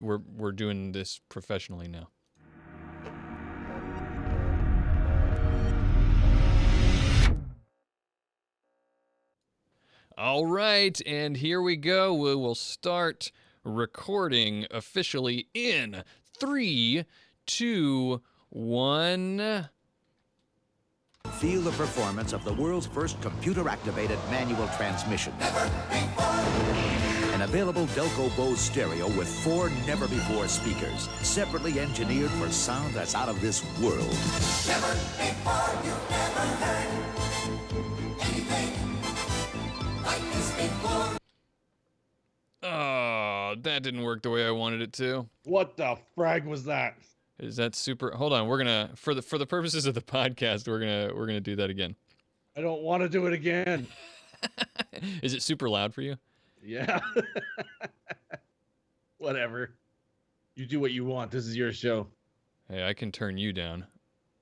we're doing this professionally now. All right, and here we go. We will start recording officially in 3, 2, 1. Feel the performance of the world's first computer-activated manual transmission. An available Delco Bose stereo with 4 never-before speakers, separately engineered for sound that's out of this world. Never before you ever heard anything like this before. Oh, that didn't work the way I wanted it to. What the frag was that? Is that super? Hold on, we're gonna for the purposes of the podcast, we're gonna do that again. I don't want to do it again. Is it super loud for you? Yeah. Whatever. You do what you want. This is your show. Hey, I can turn you down.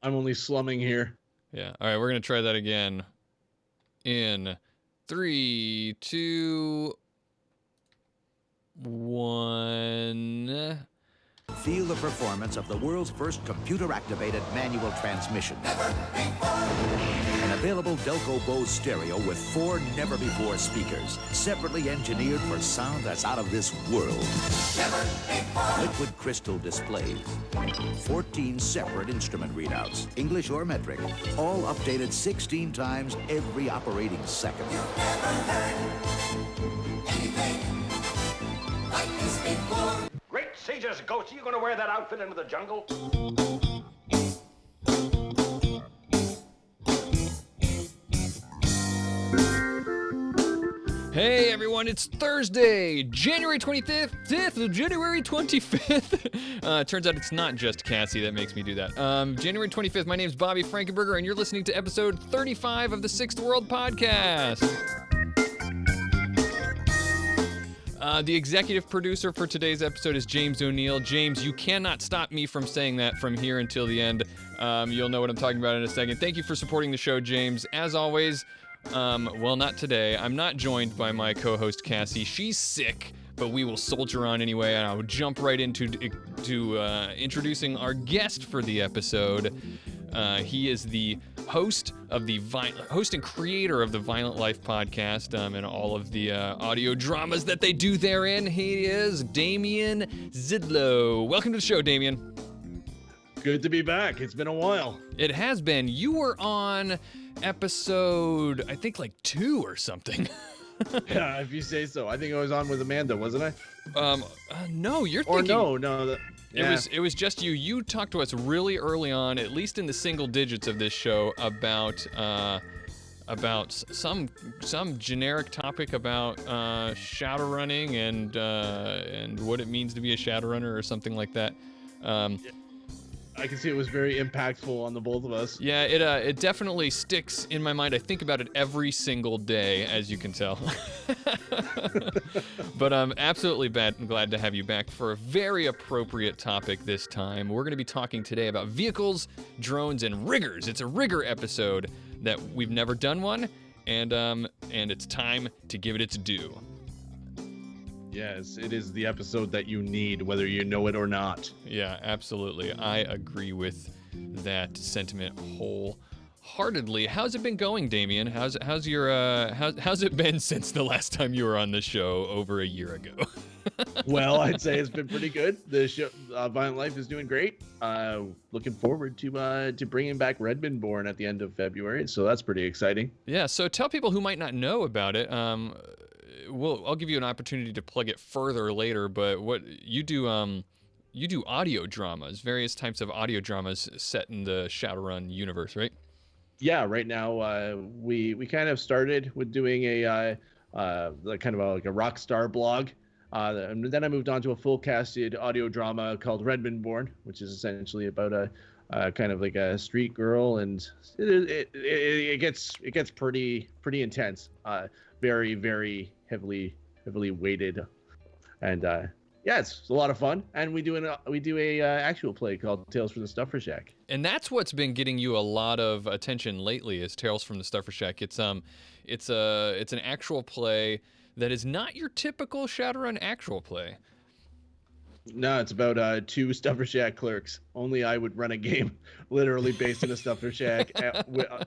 I'm only slumming here. Yeah. All right, we're gonna try that again. In 3, 2, 1. Feel the performance of the world's first computer-activated manual transmission. An available Delco Bose stereo with 4 never-before speakers, separately engineered for sound that's out of this world. Liquid crystal displays. 14 separate instrument readouts, English or metric, all updated 16 times every operating second. Great Caesar's ghost, are you gonna wear that outfit into the jungle? Hey everyone, it's Thursday, January 25th, January 25th. Turns out it's not just Cassie that makes me do that. January 25th, my name's Bobby Frankenberger, and you're listening to episode 35 of the Sixth World Podcast. The executive producer for today's episode is James O'Neill. James, you cannot stop me from saying that from here until the end. You'll know what I'm talking about in a second. Thank you for supporting the show, James. As always, well, not today. I'm not joined by my co-host, Cassie. She's sick, but we will soldier on anyway, and I'll jump right into introducing our guest for the episode. He is the host and creator of the Violent Life podcast and all of the audio dramas that they do therein. He is Damian Szydlo. Welcome to the show, Damian. Good to be back. It's been a while. It has been. You were on episode, I think, like 2 or something. Yeah, if you say so. I think I was on with Amanda, wasn't I? No, you're or thinking... no. Yeah. It was just you. You talked to us really early on, at least in the single digits of this show, about some generic topic about Shadowrunning and what it means to be a Shadowrunner or something like that. I can see it was very impactful on the both of us. Yeah, it definitely sticks in my mind. I think about it every single day, as you can tell. But I'm absolutely glad to have you back for a very appropriate topic this time. We're going to be talking today about vehicles, drones, and riggers. It's a rigger episode that we've never done one, and it's time to give it its due. Yes, it is the episode that you need, whether you know it or not. Yeah, absolutely. I agree with that sentiment wholeheartedly. How's it been going, Damian? How's it been since the last time you were on the show over a year ago? Well, I'd say it's been pretty good. The show, Violent Life, is doing great. Looking forward to bringing back Redmond Born at the end of February, so that's pretty exciting. Yeah. So tell people who might not know about it. I'll give you an opportunity to plug it further later, but what you do audio dramas, various types of audio dramas set in the Shadowrun universe, right? Yeah, right now we kind of started with doing a kind of like a rock star blog, and then I moved on to a full casted audio drama called Redmond Born, which is essentially about a kind of like a street girl, and it gets pretty intense, very, very heavily weighted, and yeah, it's a lot of fun. And we do a actual play called Tales from the Stuffer Shack, and that's what's been getting you a lot of attention lately, is Tales from the Stuffer Shack. It's an actual play that is not your typical Shadowrun actual play. No, it's about two Stuffer Shack clerks. Only I would run a game literally based in a Stuffer Shack,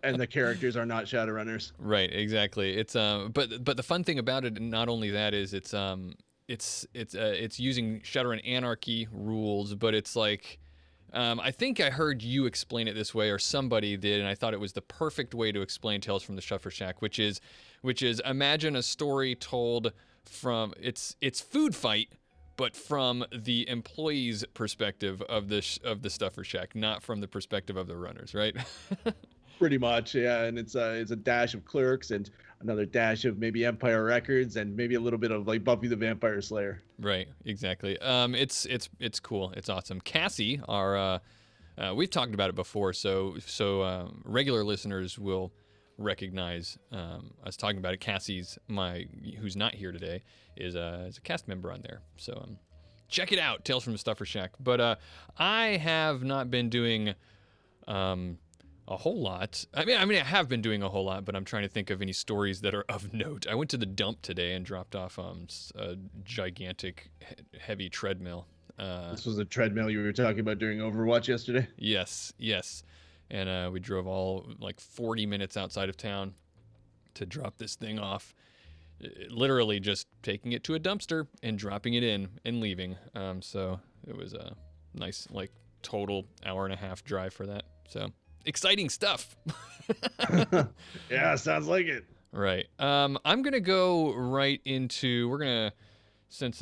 and the characters are not Shadowrunners. Right, exactly. It's but the fun thing about it, and not only that, is it's using Shadowrun Anarchy rules, but it's like I think I heard you explain it this way, or somebody did, and I thought it was the perfect way to explain Tales from the Stuffer Shack, which is imagine a story told from it's food fight, but from the employee's perspective of the Stuffer Shack, not from the perspective of the runners, right? Pretty much, yeah. And it's a dash of Clerks and another dash of maybe Empire Records and maybe a little bit of like Buffy the Vampire Slayer. Right, exactly. It's cool. It's awesome. Cassie, our we've talked about it before, so regular listeners will recognize us talking about it. Cassie's who's not here today is a cast member on there. So check it out, Tales from the Stuffer Shack. But I have not been doing a whole lot. I mean, I have been doing a whole lot, but I'm trying to think of any stories that are of note. I went to the dump today and dropped off a gigantic, heavy treadmill. This was a treadmill you were talking about during Overwatch yesterday? Yes. And we drove all like 40 minutes outside of town to drop this thing off. Literally just taking it to a dumpster and dropping it in and leaving. So it was a nice, like, total hour and a half drive for that. So exciting stuff. Yeah, sounds like it. Right. I'm going to go right into, since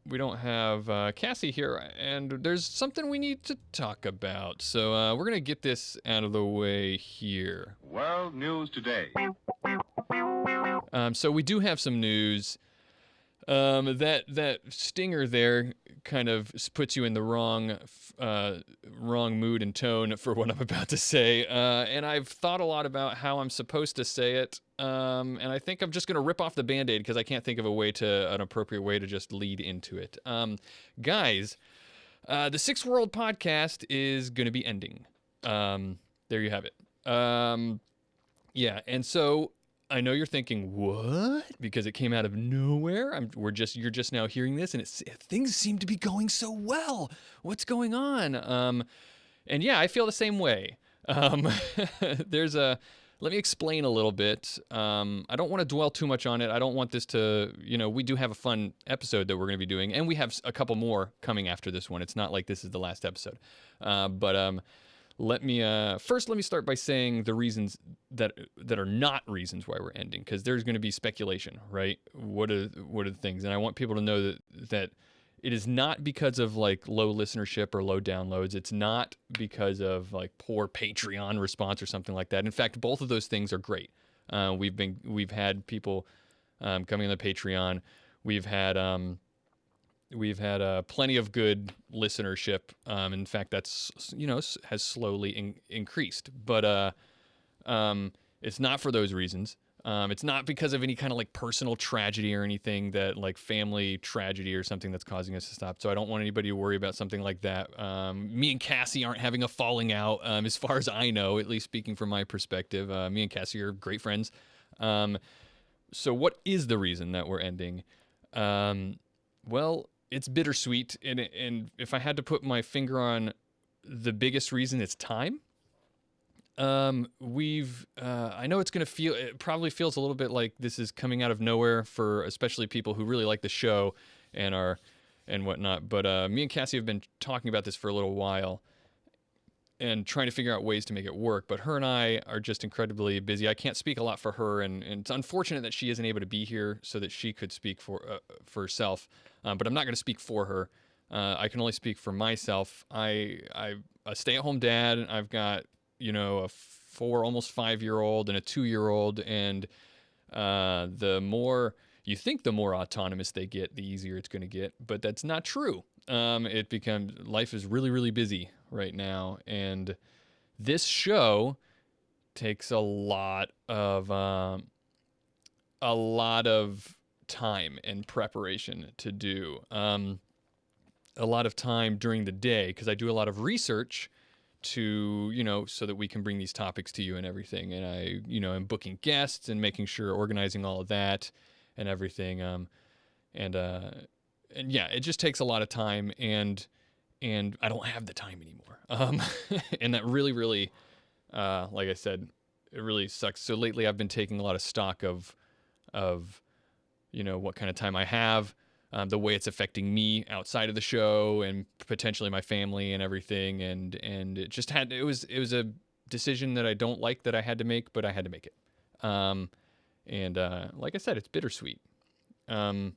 we don't have Cassie here, and there's something we need to talk about. So we're going to get this out of the way here. World News Today. So we do have some news. That stinger there kind of puts you in the wrong mood and tone for what I'm about to say. And I've thought a lot about how I'm supposed to say it. And I think I'm just going to rip off the Band-Aid because I can't think of an appropriate way to just lead into it. Guys, the Six World podcast is going to be ending. There you have it. Yeah. And so I know you're thinking, what? Because it came out of nowhere. You're just now hearing this, and things seem to be going so well. What's going on? And yeah, I feel the same way. Let me explain a little bit. I don't want to dwell too much on it. I don't want this to, we do have a fun episode that we're going to be doing, and we have a couple more coming after this one. It's not like this is the last episode. Let me start by saying the reasons that are not reasons why we're ending, because there's going to be speculation, right? What are the things? And I want people to know that it is not because of like low listenership or low downloads. It's not because of like poor Patreon response or something like that. In fact, both of those things are great. We've had people coming on the Patreon. We've had plenty of good listenership. In fact, that's has slowly increased. But it's not for those reasons. It's not because of any kind of like personal tragedy or anything, that like family tragedy or something that's causing us to stop. So I don't want anybody to worry about something like that. Me and Cassie aren't having a falling out, as far as I know, at least speaking from my perspective. Me and Cassie are great friends. So what is the reason that we're ending? Well, it's bittersweet, and if I had to put my finger on the biggest reason, it's time. I know it probably feels a little bit like this is coming out of nowhere for especially people who really like the show and whatnot. But me and Cassie have been talking about this for a little while and trying to figure out ways to make it work. But her and I are just incredibly busy. I can't speak a lot for her, and it's unfortunate that she isn't able to be here so that she could speak for herself. But I'm not going to speak for her. I can only speak for myself. I'm a stay-at-home dad. I've got a 4, almost 5-year-old and a 2-year-old, and the more autonomous they get, the easier it's going to get. But that's not true. Life is really, really busy right now, and this show takes a lot of time and preparation to do. A lot of time during the day, because I do a lot of research to, so that we can bring these topics to you and everything. And I, am booking guests and making sure, organizing all of that and everything. And yeah, it just takes a lot of time, and I don't have the time anymore. And that really, like I said, it really sucks. So lately, I've been taking a lot of stock of what kind of time I have, the way it's affecting me outside of the show, and potentially my family and everything. And it was a decision that I don't like that I had to make, but I had to make it. And like I said, it's bittersweet. I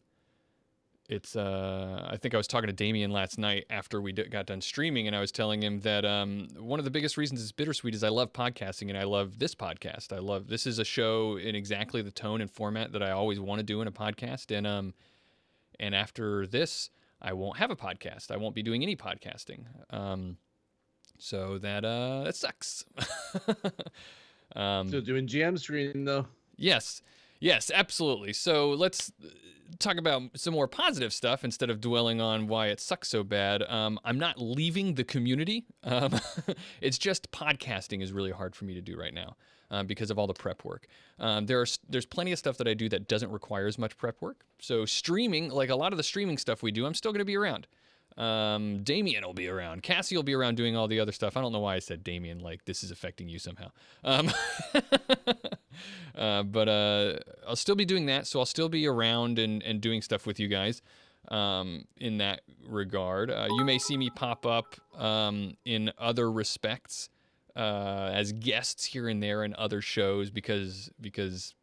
think I was talking to Damian last night after we got done streaming, and I was telling him that one of the biggest reasons it's bittersweet is I love podcasting, and I love this podcast. This is a show in exactly the tone and format that I always want to do in a podcast, and after this, I won't have a podcast. I won't be doing any podcasting. So that sucks. Still doing GM stream though. Yes, absolutely. So let's talk about some more positive stuff instead of dwelling on why it sucks so bad. I'm not leaving the community. It's just podcasting is really hard for me to do right now because of all the prep work. There's plenty of stuff that I do that doesn't require as much prep work. So streaming, like a lot of the streaming stuff we do, I'm still going to be around. Damian will be around. Cassie will be around doing all the other stuff. I don't know why I said Damian, like this is affecting you somehow. But I'll still be doing that, so I'll still be around and doing stuff with you guys in that regard. You may see me pop up in other respects as guests here and there in other shows because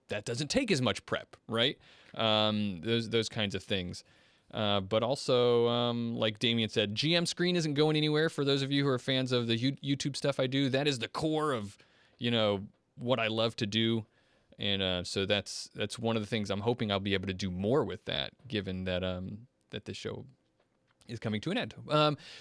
that doesn't take as much prep, right? Those kinds of things. But also, like Damian said, GM screen isn't going anywhere. For those of you who are fans of the YouTube stuff I do, that is the core of, what I love to do. And so that's one of the things I'm hoping I'll be able to do more with that, given that that this show is coming to an end.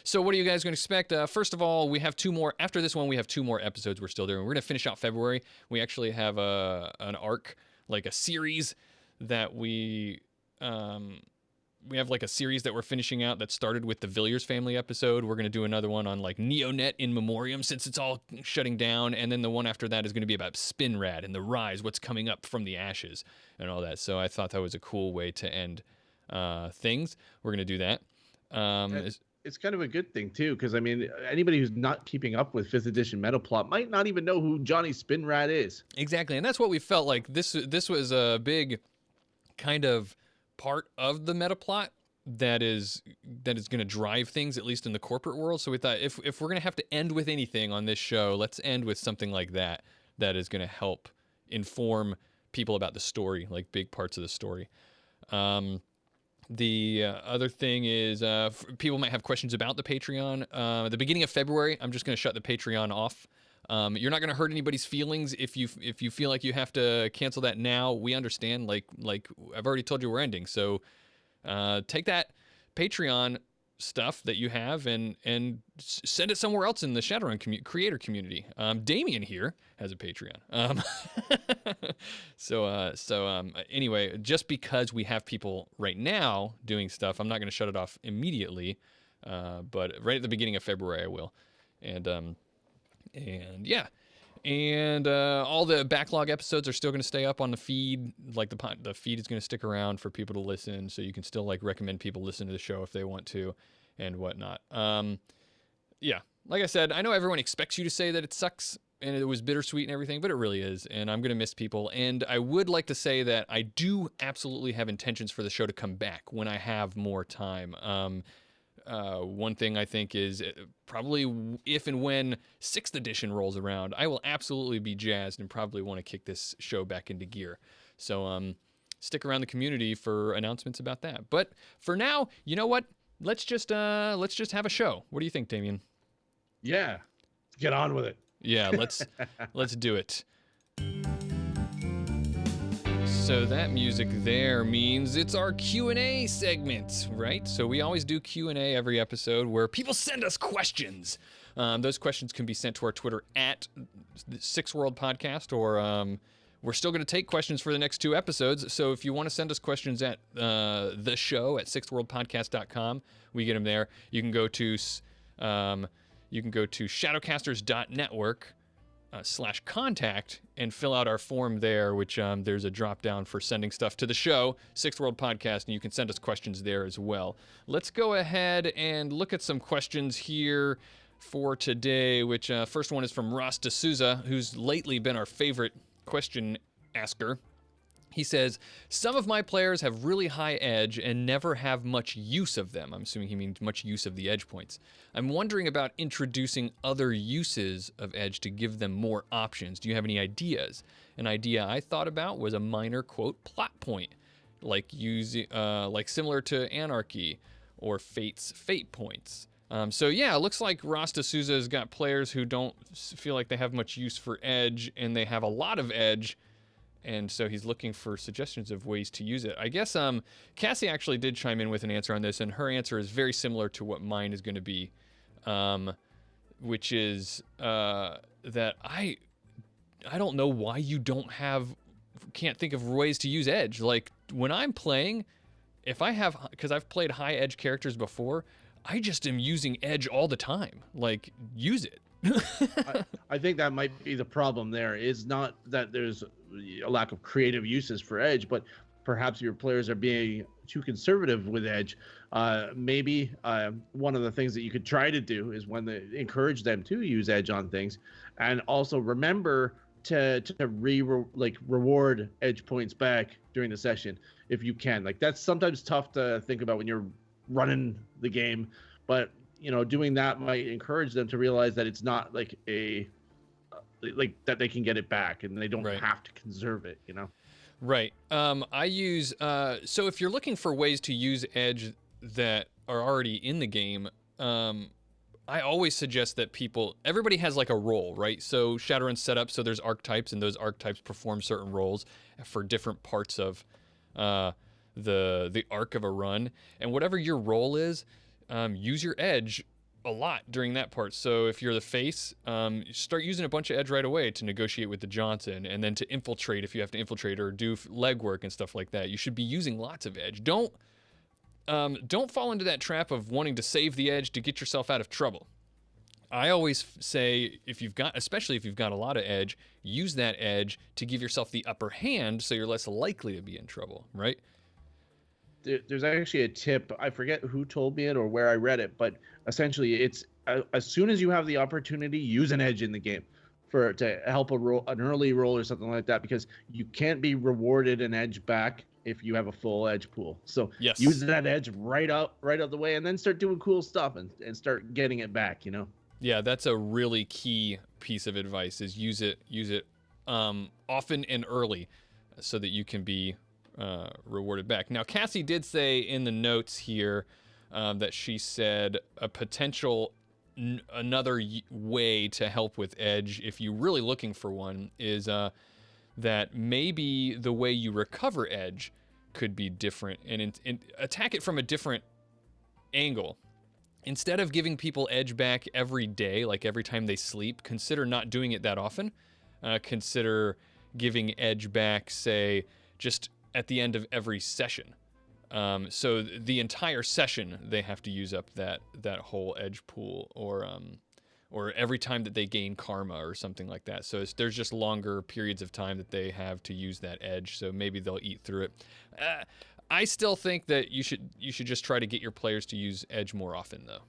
So what are you guys going to expect? First of all, we have 2 more. After this one, we have 2 more episodes we're still doing. We're going to finish out February. We actually have an arc, like a series that we have like a series that we're finishing out that started with the Villiers family episode. We're going to do another one on like NeoNET in Memoriam since it's all shutting down. And then the one after that is going to be about Spinrad and the rise, what's coming up from the ashes and all that. So I thought that was a cool way to end things. We're going to do that. It's kind of a good thing too, because I mean, anybody who's not keeping up with 5th edition meta plot might not even know who Johnny Spinrad is. Exactly. And that's what we felt like. This was a big kind of part of the meta plot that is going to drive things, at least in the corporate world. So we thought if we're going to have to end with anything on this show, let's end with something like that is going to help inform people about the story, like big parts of the story. The other thing is people might have questions about the Patreon. At the beginning of February, I'm just going to shut the Patreon off. You're not going to hurt anybody's feelings if you feel like you have to cancel that now. We understand. Like I've already told you we're ending. So take that Patreon stuff that you have and send it somewhere else in the Shadowrun creator community. Damian here has a Patreon. So anyway, just because we have people right now doing stuff, I'm not going to shut it off immediately. But right at the beginning of February, I will. And yeah, and all the backlog episodes are still going to stay up on the feed. Like the feed is going to stick around for people to listen, so you can still like recommend people listen to the show if they want to, and whatnot. Yeah, like I said, I know everyone expects you to say that it sucks and it was bittersweet and everything, but it really is, and I'm going to miss people. And I would like to say that I do absolutely have intentions for the show to come back when I have more time. One thing I think is probably if and when 6th edition rolls around, I will absolutely be jazzed and probably want to kick this show back into gear. So stick around the community for announcements about that. But for now, you know what? Let's just have a show. What do you think, Damian? Yeah, get on with it. Yeah, let's do it. So that music there means it's our Q&A segment, right? So we always do Q&A every episode where people send us questions. Those questions can be sent to our Twitter at Six World Podcast, or we're still going to take questions for the next 2 episodes. So if you want to send us questions at the show at sixthworldpodcast.com, we get them there. You can go to shadowcasters.network. /contact and fill out our form there, which there's a drop down for sending stuff to the show, Sixth World Podcast, and you can send us questions there as well. Let's go ahead and look at some questions here for today, which first one is from Ross D'Souza, who's lately been our favorite question asker. He says, some of my players have really high edge and never have much use of them. I'm assuming he means much use of the edge points. I'm wondering about introducing other uses of edge to give them more options. Do you have any ideas? An idea I thought about was a minor, quote, plot point, like similar to Anarchy or Fate's fate points. So yeah, it looks like Ross D'Souza has got players who don't feel like they have much use for edge, and they have a lot of edge. And so he's looking for suggestions of ways to use it. I guess Cassie actually did chime in with an answer on this, and her answer is very similar to what mine is going to be, which is that I don't know why you can't think of ways to use edge. Like when I'm playing, because I've played high edge characters before, I just am using edge all the time. Like, use it. I think that might be the problem there, is not that there's a lack of creative uses for edge, but perhaps your players are being too conservative with edge. Maybe one of the things that you could try to do is when they encourage them to use edge on things, and also remember to reward edge points back during the session if you can. Like, that's sometimes tough to think about when you're running the game, but doing that might encourage them to realize that it's not like that they can get it back and they don't have to conserve it, Right. I use, so if you're looking for ways to use edge that are already in the game, I always suggest that everybody has like a role, right? So Shadowrun's set up so there's archetypes, and those archetypes perform certain roles for different parts of the arc of a run. And whatever your role is, use your edge a lot during that part. So if you're the face, start using a bunch of edge right away to negotiate with the Johnson, and then to infiltrate if you have to infiltrate or do legwork and stuff like that. You should be using lots of edge. Don't fall into that trap of wanting to save the edge to get yourself out of trouble. I always say, especially if you've got a lot of edge, use that edge to give yourself the upper hand so you're less likely to be in trouble, right? There's actually a tip. I forget who told me it or where I read it, but essentially it's as soon as you have the opportunity, use an edge in the game to help an early roll or something like that, because you can't be rewarded an edge back if you have a full edge pool. So use that edge right out the way, and then start doing cool stuff and start getting it back, Yeah, that's a really key piece of advice, is use it often and early so that you can be rewarded back. Now, Cassie did say in the notes here that she said a potential another way to help with edge, if you're really looking for one, is that maybe the way you recover edge could be different, and attack it from a different angle. Instead of giving people edge back every day, like every time they sleep, consider not doing it that often. Consider giving edge back, say, just at the end of every session. So the entire session they have to use up that whole edge pool, or every time that they gain karma or something like that. So there's just longer periods of time that they have to use that edge. So maybe they'll eat through it. I still think that you should just try to get your players to use edge more often, though.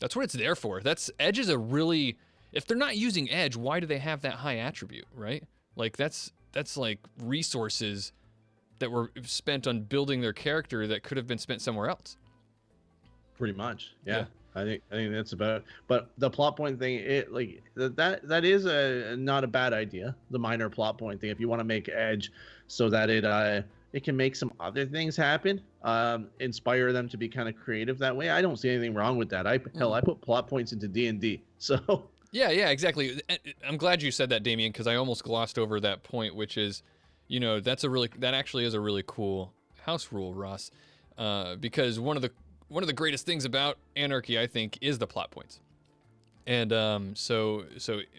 That's what it's there for. Edge is if they're not using edge, why do they have that high attribute, right? Like that's like resources that were spent on building their character that could have been spent somewhere else. Pretty much, yeah. I think that's about it. But the plot point thing, that is not a bad idea. The minor plot point thing, if you want to make edge so that it can make some other things happen, inspire them to be kind of creative that way. I don't see anything wrong with that. I put plot points into D&D, so. Yeah, exactly. I'm glad you said that, Damian, because I almost glossed over that point, which is, that actually is a really cool house rule, Ross, because one of the greatest things about Anarchy, I think, is the plot points. And so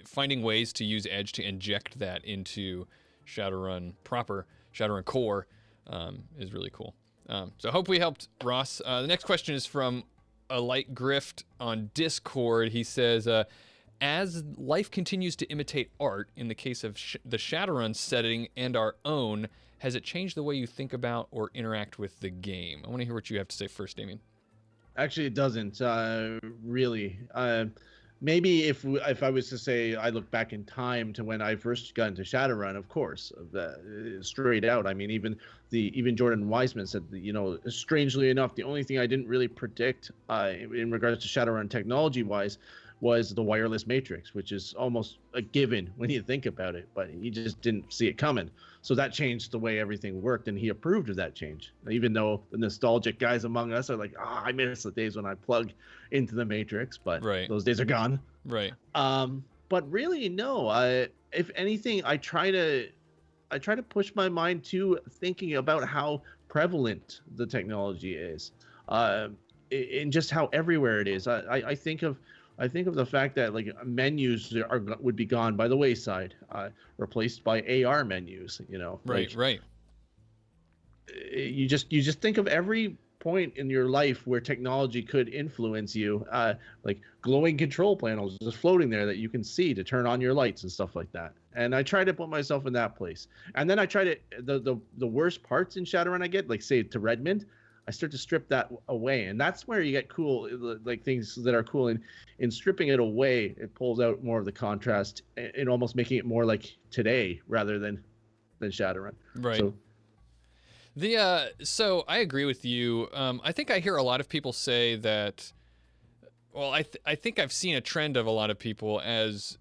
finding ways to use edge to inject that into Shadowrun proper, Shadowrun core, is really cool. So I hope we helped Ross. The next question is from alightgrift on Discord. He says, as life continues to imitate art, in the case of the Shadowrun setting and our own, has it changed the way you think about or interact with the game? I want to hear what you have to say first, Damian. Actually, it doesn't really. Maybe if I was to say I look back in time to when I first got into Shadowrun, of course, straight out. I mean, even Jordan Wiseman said that, you know, strangely enough, the only thing I didn't really predict in regards to Shadowrun technology-wise was the wireless matrix, which is almost a given when you think about it, but he just didn't see it coming. So that changed the way everything worked, and he approved of that change. Even though the nostalgic guys among us are like, I miss the days when I plugged into the matrix, but those days are gone. Right. But really, no. If anything, I try to push my mind to thinking about how prevalent the technology is, in just how everywhere it is. I think of the fact that like menus would be gone by the wayside, replaced by AR menus. You know, right. You just think of every point in your life where technology could influence you, like glowing control panels just floating there that you can see to turn on your lights and stuff like that. And I try to put myself in that place. And then I try to the worst parts in Shadowrun I get, like say to Redmond, I start to strip that away, and that's where you get cool, like things that are cool. In stripping it away, it pulls out more of the contrast and almost making it more like today rather than Shadowrun. Right. So I agree with you. I think I hear a lot of people say that. Well, I think I've seen a trend of a lot of people as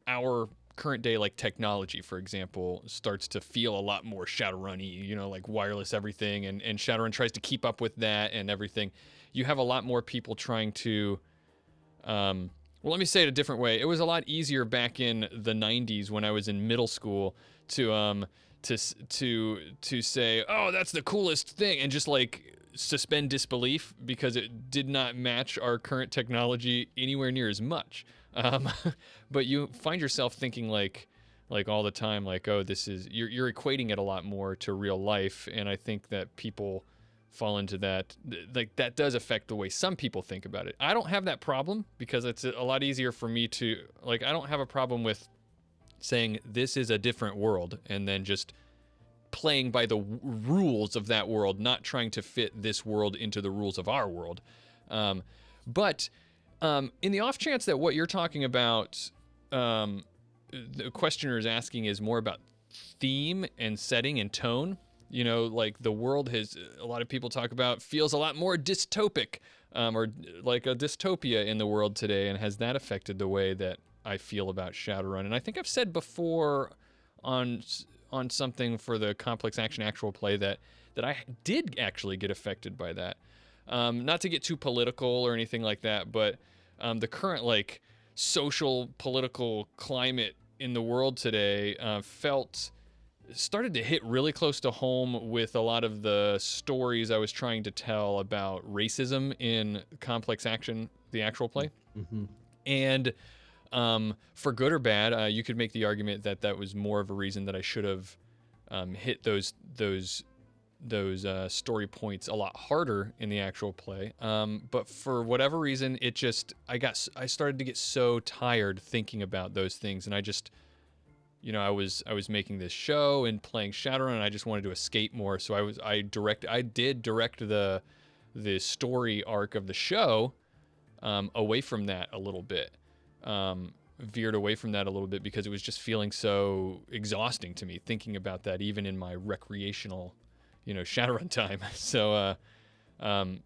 our current day, like technology, for example, starts to feel a lot more Shadowrun-y, you know, like wireless everything, and Shadowrun tries to keep up with that and everything. You have a lot more people trying to, well, let me say it a different way. It was a lot easier back in the 90s when I was in middle school to say, oh, that's the coolest thing, and just like suspend disbelief because it did not match our current technology anywhere near as much. But you find yourself thinking like all the time, like, oh, this is, you're equating it a lot more to real life. And I think that people fall into that, like that does affect the way some people think about it. I don't have that problem because it's a lot easier for me to, like, I don't have a problem with saying this is a different world and then just playing by the rules of that world, not trying to fit this world into the rules of our world. But in the off chance that what you're talking about, the questioner is asking is more about theme and setting and tone, you know, like the world has, a lot of people talk about, feels a lot more dystopic, or like a dystopia in the world today. And has that affected the way that I feel about Shadowrun? And I think I've said before on something for the complex action actual play that I did actually get affected by that. Not to get too political or anything like that, but the current like social political climate in the world today started to hit really close to home with a lot of the stories I was trying to tell about racism in complex action, the actual play. Mm-hmm. And for good or bad, you could make the argument that that was more of a reason that I should have hit those story points a lot harder in the actual play. But for whatever reason, it just, I started to get so tired thinking about those things. And I just, you know, I was making this show and playing Shadowrun, and I just wanted to escape more. So I did direct the story arc of the show away from that a little bit. Veered away from that a little bit because it was just feeling so exhausting to me thinking about that, even in my recreational, you know, Shadowrun time. So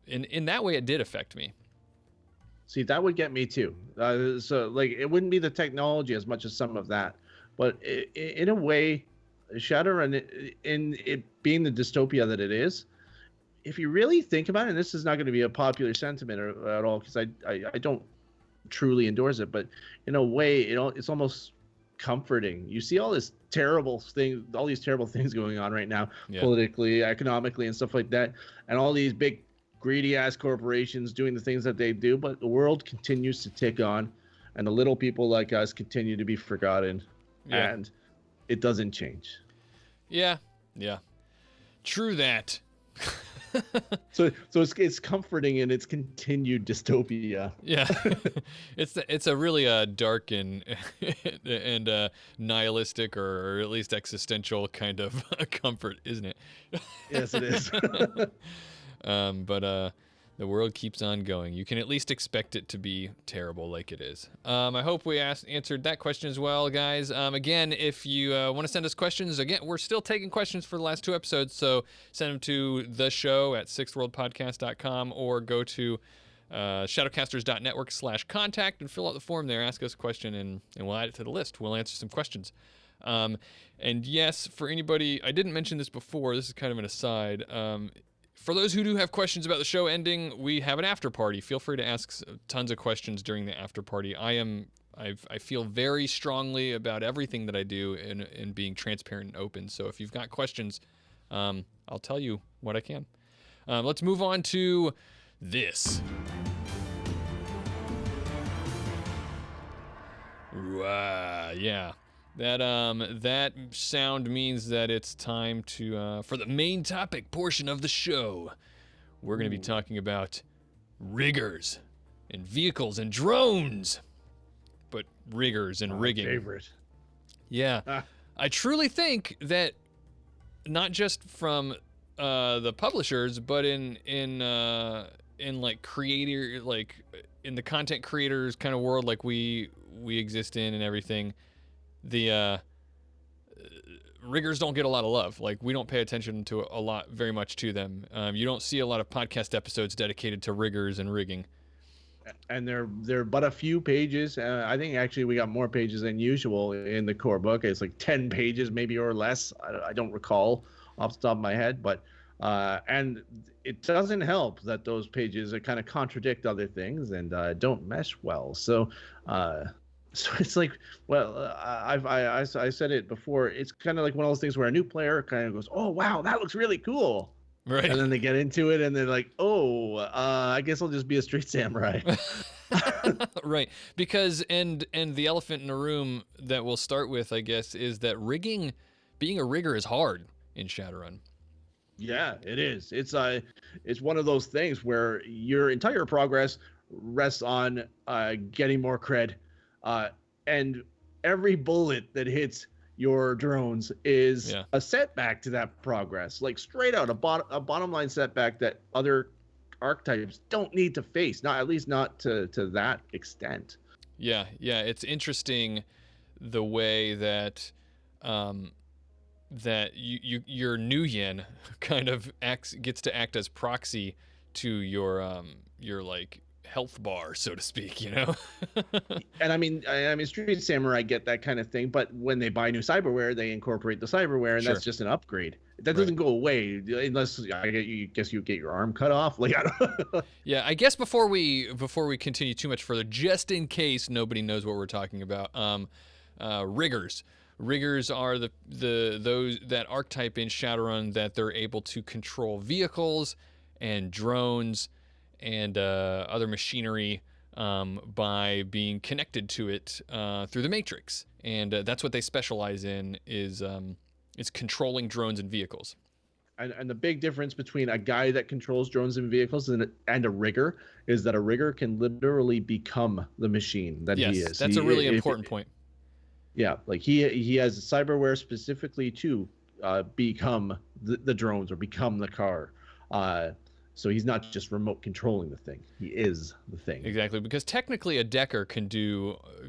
in that way, it did affect me. See, that would get me too. So like, it wouldn't be the technology as much as some of that, but in a way, Shadowrun, in it being the dystopia that it is, if you really think about it, and this is not going to be a popular sentiment at all, because I don't truly endorse it, but in a way, it's almost comforting. You see all these terrible things going on right now, politically, economically, and stuff like that, and all these big greedy ass corporations doing the things that they do, but the world continues to tick on, and the little people like us continue to be forgotten, and it doesn't change. Yeah, true that. So it's comforting in its continued dystopia. Yeah, it's a really dark and and nihilistic or at least existential kind of comfort, isn't it? Yes, it is. But the world keeps on going. You can at least expect it to be terrible like it is. I hope we answered that question as well, guys. Again, if you want to send us questions, again, we're still taking questions for the last 2 episodes, so send them to the show at sixthworldpodcast.com or go to shadowcasters.network/contact and fill out the form there. Ask us a question, and we'll add it to the list. We'll answer some questions. And yes, for anybody, I didn't mention this before. This is kind of an aside. For those who do have questions about the show ending, we have an after party. Feel free to ask tons of questions during the after party. I feel very strongly about everything that I do in being transparent and open. So if you've got questions, I'll tell you what I can. Let's move on to this. Yeah. That sound means that it's time to for the main topic portion of the show. We're going to be talking about riggers and vehicles and drones. But riggers and rigging. Favorite. Yeah. I truly think that not just from the publishers, but in like creator, like in the content creators kind of world like we exist in and everything, the riggers don't get a lot of love. Like, we don't pay attention to very much to them. You don't see a lot of podcast episodes dedicated to riggers and rigging. And they're but a few pages. I think actually we got more pages than usual in the core book. It's like 10 pages maybe or less. I don't recall off the top of my head, but and it doesn't help that those pages kind of contradict other things and don't mesh well. So it's like, well, I said it before. It's kind of like one of those things where a new player kind of goes, "Oh wow, that looks really cool," right? And then they get into it and they're like, "Oh, I guess I'll just be a street samurai." Right, because and the elephant in the room that we'll start with, I guess, is that being a rigger is hard in Shadowrun. Yeah, it is. It's one of those things where your entire progress rests on getting more cred. And every bullet that hits your drones is a setback to that progress, like straight out a bottom line setback that other archetypes don't need to face, at least not to that extent. Yeah, it's interesting the way that that your Nuyen kind of gets to act as proxy to your like health bar, so to speak, you know. And I mean street samurai get that kind of thing, but when they buy new cyberware, they incorporate the cyberware, and that's just an upgrade. That doesn't go away unless you get your arm cut off. Like, I don't Yeah, I guess before we continue too much further, just in case nobody knows what we're talking about, riggers. Riggers are those that archetype in Shadowrun that they're able to control vehicles and drones and other machinery by being connected to it through the Matrix, and that's what they specialize in is controlling drones and vehicles. And the big difference between a guy that controls drones and vehicles and a rigger is that a rigger can literally become the machine that he is. That's a really important point. Yeah, like he has cyberware specifically to become the drones or become the car. So he's not just remote controlling the thing. He is the thing. Exactly, because technically a decker can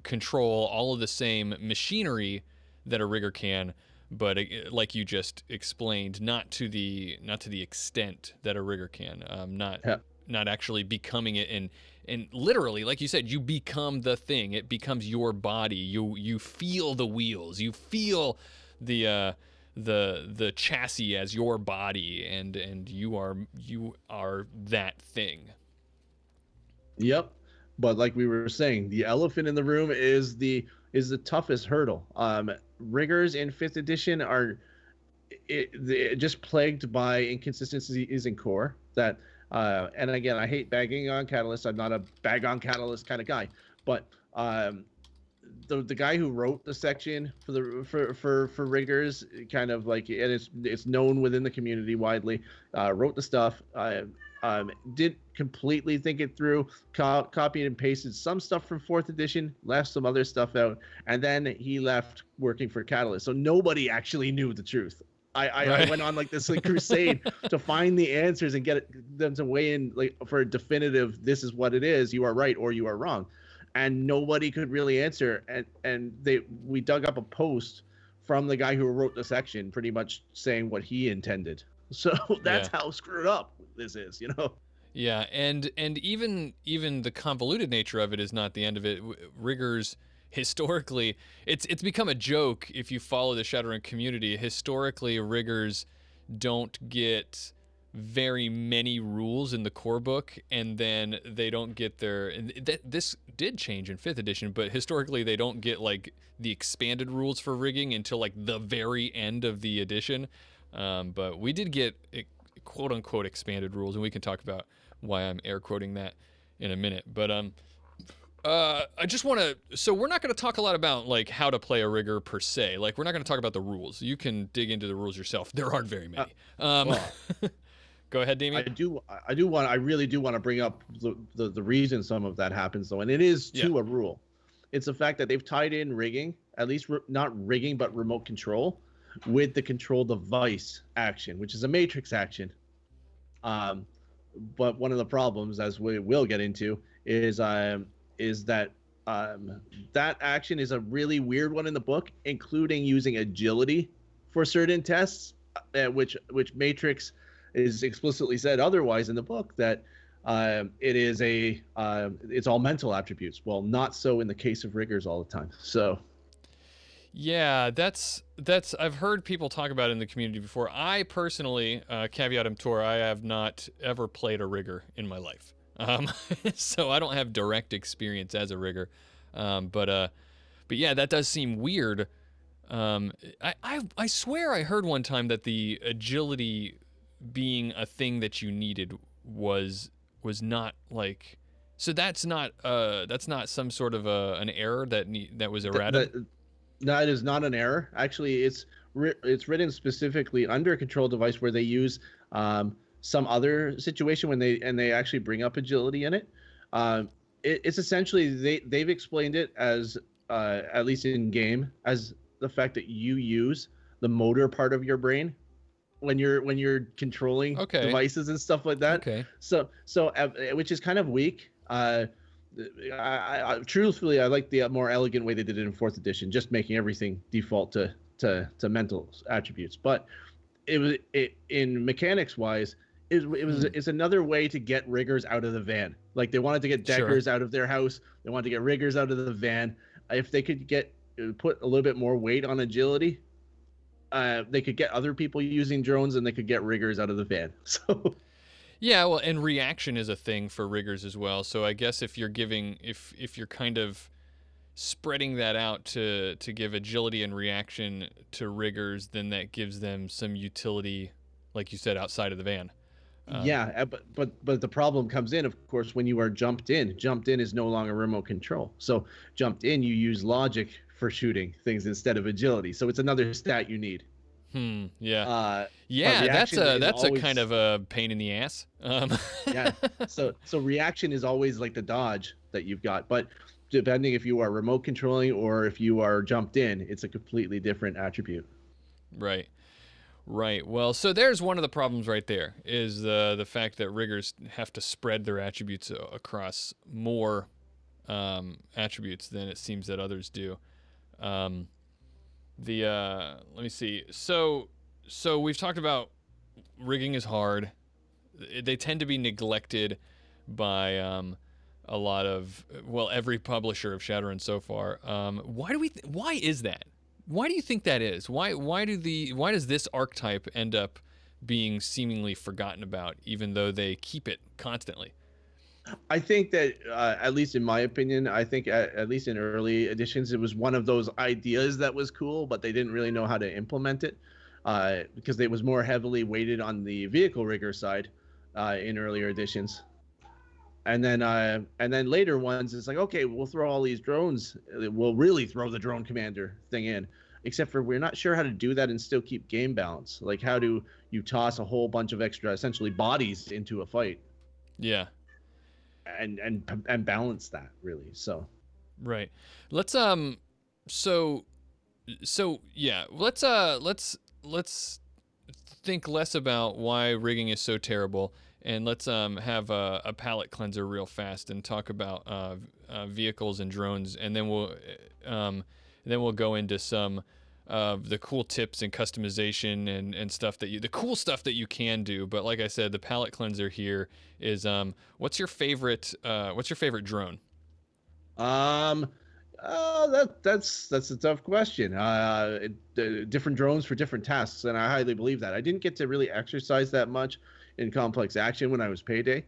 control all of the same machinery that a rigger can, but like you just explained, not to the extent that a rigger can. Not actually becoming it, and literally, like you said, you become the thing. It becomes your body. You feel the wheels. You feel the chassis as your body, and you are that thing. Yep. But like we were saying, the elephant in the room is the toughest hurdle. Riggers in 5th edition are just plagued by inconsistencies in core that and again, I hate bagging on Catalyst. I'm not a bag on Catalyst kind of guy, but the guy who wrote the section for riggers, kind of like, and it's known within the community widely, wrote the stuff. Did completely think it through, copied and pasted some stuff from 4th edition, left some other stuff out, and then he left working for Catalyst. So nobody actually knew the truth. I went on like this crusade to find the answers and get them to weigh in like for a definitive, this is what it is, you are right or you are wrong. And nobody could really answer. And we dug up a post from the guy who wrote the section pretty much saying what he intended. So that's how screwed up this is, you know? Yeah, and even the convoluted nature of it is not the end of it. Riggers, historically, it's become a joke if you follow the Shadowrun community. Historically, riggers don't get very many rules in the core book, and then they don't get their... This did change in 5th edition, but historically they don't get like the expanded rules for rigging until like the very end of the edition. But we did get quote-unquote expanded rules, and we can talk about why I'm air quoting that in a minute. But I just want to... So we're not going to talk a lot about like how to play a rigger per se. Like we're not going to talk about the rules. You can dig into the rules yourself. There aren't very many. Go ahead, Damian. I really do want to bring up the reason some of that happens, though, and it is to a rule. It's the fact that they've tied in rigging, at least not rigging, but remote control, with the control device action, which is a matrix action. But one of the problems, as we will get into, is that that action is a really weird one in the book, including using agility for certain tests, which matrix is explicitly said otherwise in the book, that it is it's all mental attributes. Well, not so in the case of riggers all the time. So yeah, that's I've heard people talk about it in the community before. I personally, caveat emptor, I have not ever played a rigger in my life. So I don't have direct experience as a rigger. But yeah, that does seem weird. I swear I heard one time that the agility being a thing that you needed was not like... So that's not some sort of an error that was errated? That is not an error. Actually, it's written specifically under a control device where they use some other situation when they actually bring up agility in it. It's essentially they've explained it as at least in game as the fact that you use the motor part of your brain when you're controlling devices and stuff like that. Okay. So which is kind of weak. Truthfully, I like the more elegant way they did it in 4th edition, just making everything default to mental attributes. But in mechanics wise, it's another way to get riggers out of the van. Like they wanted to get deckers out of their house, they wanted to get riggers out of the van. If they could put a little bit more weight on agility, they could get other people using drones, and they could get riggers out of the van. So yeah, well, and reaction is a thing for riggers as well. So I guess if you're kind of spreading that out to give agility and reaction to riggers, then that gives them some utility, like you said, outside of the van. Yeah, but the problem comes in, of course, when you are jumped in. Jumped in is no longer remote control. So jumped in, you use logic for shooting things instead of agility. So it's another stat you need. Yeah. That's a kind of a pain in the ass. Yeah. So reaction is always like the dodge that you've got, but depending if you are remote controlling or if you are jumped in, it's a completely different attribute. Right. Well, so there's one of the problems right there, is the fact that riggers have to spread their attributes across more attributes than it seems that others do. Let me see. So we've talked about rigging is hard. They tend to be neglected by a lot of, well, every publisher of Shadowrun so far. Why is that? Why do you think that is? Why does this archetype end up being seemingly forgotten about, even though they keep it constantly? I think that, at least in my opinion, I think at least in early editions, it was one of those ideas that was cool, but they didn't really know how to implement it, because it was more heavily weighted on the vehicle rigger side in earlier editions. and then later ones, it's like, okay, we'll throw all these drones. We'll really throw the drone commander thing in, except for we're not sure how to do that and still keep game balance. Like, how do you toss a whole bunch of extra, essentially bodies into a fight? Yeah. And balance that, really. So. Right. Let's so yeah, let's think less about why rigging is so terrible, and let's have a palate cleanser real fast and talk about vehicles and drones, and then we'll go into some of the cool tips and customization and stuff the cool stuff that you can do. But like I said, the palate cleanser here is what's your favorite drone? That's a tough question. Different drones for different tasks, and I highly believe that. I didn't get to really exercise that much in complex action when I was payday,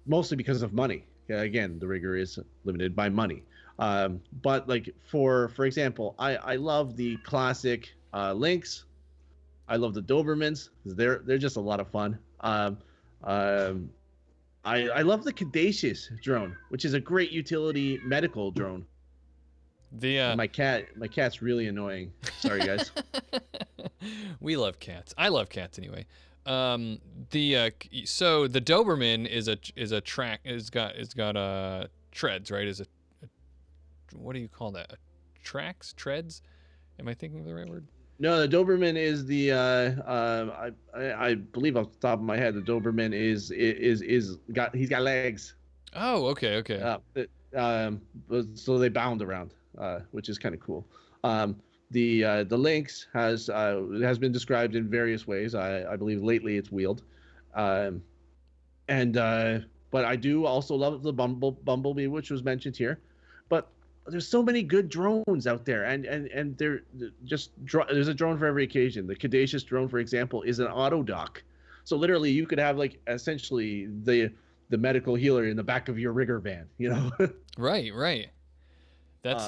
mostly because of money. Again, the rigor is limited by money. But like for example, I love the classic Lynx. I love the Dobermans because they're just a lot of fun. I love the Caduceus drone, which is a great utility medical drone. My cat's really annoying. Sorry, guys. We love cats. I love cats anyway. So the Doberman is a track. It's got treads, right? What do you call that? Treads? Am I thinking of the right word? No, the Doberman is the I believe off the top of my head, the Doberman he's got legs. Oh, okay. So they bound around, which is kind of cool. The Lynx has been described in various ways. I believe lately it's wheeled, but I do also love the Bumblebee, which was mentioned here. But there's so many good drones out there, and there's a drone for every occasion. The Caduceus drone, for example, is an auto dock. So literally, you could have like essentially the medical healer in the back of your rigger van. Right. That's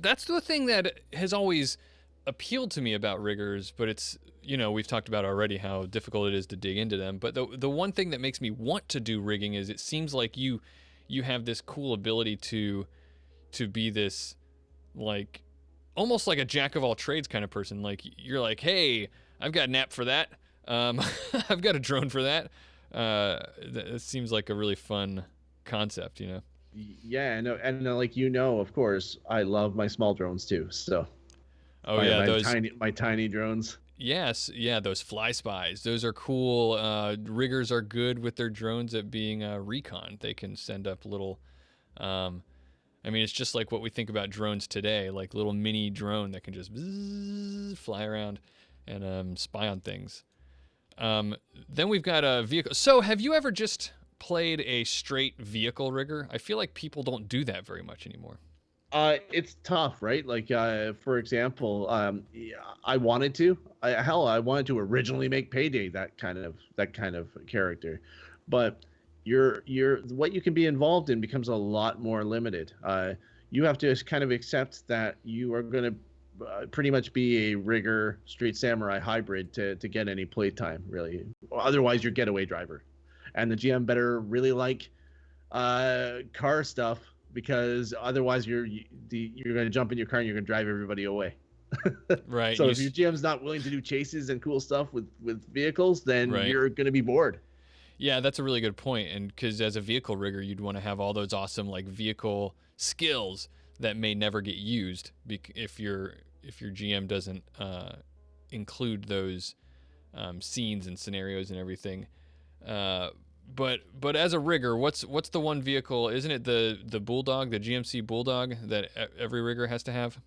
that's the thing that has always appealed to me about riggers, but it's we've talked about already how difficult it is to dig into them. But the one thing that makes me want to do rigging is it seems like you have this cool ability to be this, like, almost like a jack of all trades kind of person. Like, you're like, hey, I've got an app for that. I've got a drone for that. It seems like a really fun concept, Yeah, and like of course, I love my small drones too. So. My tiny drones. Yes, yeah, those fly spies. Those are cool. Riggers are good with their drones at being recon. They can send up little. It's just like what we think about drones today, like little mini drone that can just fly around and spy on things. Then we've got a vehicle. So have you ever just played a straight vehicle rigger? I feel like people don't do that very much anymore. It's tough, right? Like, for example, I wanted to. I wanted to originally make Payday that kind of character, but what you can be involved in becomes a lot more limited. You have to kind of accept that you are going to pretty much be a rigger street samurai hybrid to get any playtime, really. Otherwise, you're getaway driver, and the GM better really like car stuff, because otherwise you're going to jump in your car and you're going to drive everybody away. Right. So if your GM's not willing to do chases and cool stuff with vehicles, then you're going to be bored. Yeah, that's a really good point. And because as a vehicle rigger, you'd want to have all those awesome like vehicle skills that may never get used if your GM doesn't include those scenes and scenarios and everything. But as a rigger, what's the one vehicle? Isn't it the Bulldog, the GMC Bulldog that every rigger has to have?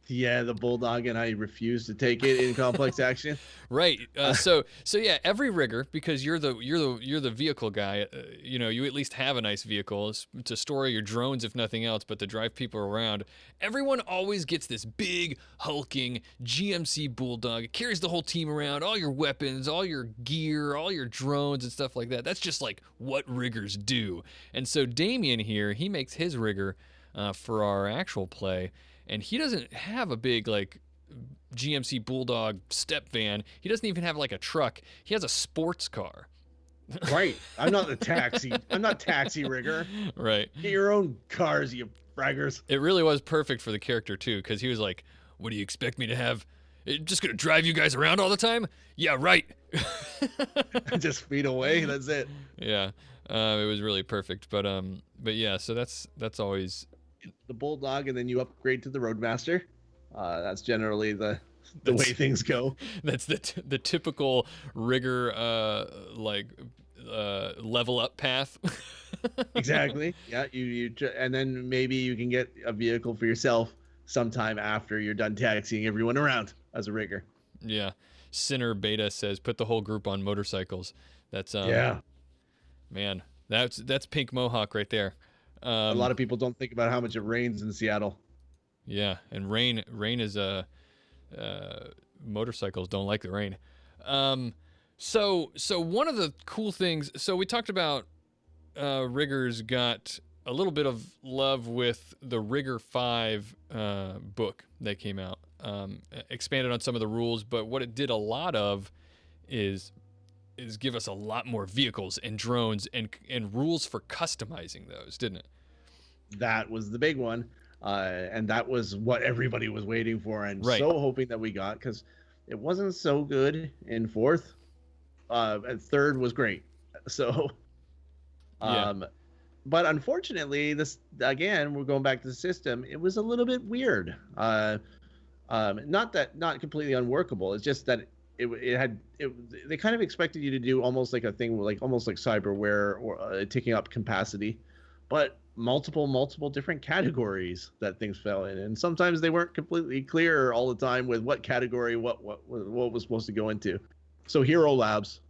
Yeah, the Bulldog, and I refuse to take it in complex action. Right. So yeah, every rigger, because you're the vehicle guy. You at least have a nice vehicle to store your drones, if nothing else, but to drive people around. Everyone always gets this big hulking GMC Bulldog. It carries the whole team around, all your weapons, all your gear, all your drones and stuff like that. That's just like what riggers do. And so Damian here, he makes his rigger for our actual play. And he doesn't have a big, like, GMC Bulldog step van. He doesn't even have, like, a truck. He has a sports car. Right. I'm not the taxi. I'm not taxi rigger. Right. Get your own cars, you fraggers. It really was perfect for the character too, because he was like, "What do you expect me to have? Just gonna drive you guys around all the time? Yeah, right." Just feet away. That's it. Yeah, it was really perfect. But yeah, so that's always The bulldog, and then you upgrade to the roadmaster. That's generally the way things go. that's the typical rigger level up path. Exactly. Yeah. And then maybe you can get a vehicle for yourself sometime after you're done taxiing everyone around as a rigger. Yeah. Sinner Beta says put the whole group on motorcycles. That's Yeah. man, that's pink mohawk right there. A lot of people don't think about how much it rains in Seattle. Yeah, and rain is motorcycles don't like the rain. So one of the cool things, so we talked about riggers got a little bit of love with the Rigger 5 book that came out. Expanded on some of the rules, but what it did a lot of is give us a lot more vehicles and drones and rules for customizing those, didn't it? That was the big one. And that was what everybody was waiting for and Right. so hoping that we got, because it wasn't so good in fourth. And third was great. So, but unfortunately, this again, we're going back to the system. It was a little bit weird. Not completely unworkable. It's just that they kind of expected you to do almost like a thing, like almost like cyberware or taking up capacity, but multiple different categories that things fell in, and sometimes they weren't completely clear all the time with what category what was supposed to go into. So Hero Labs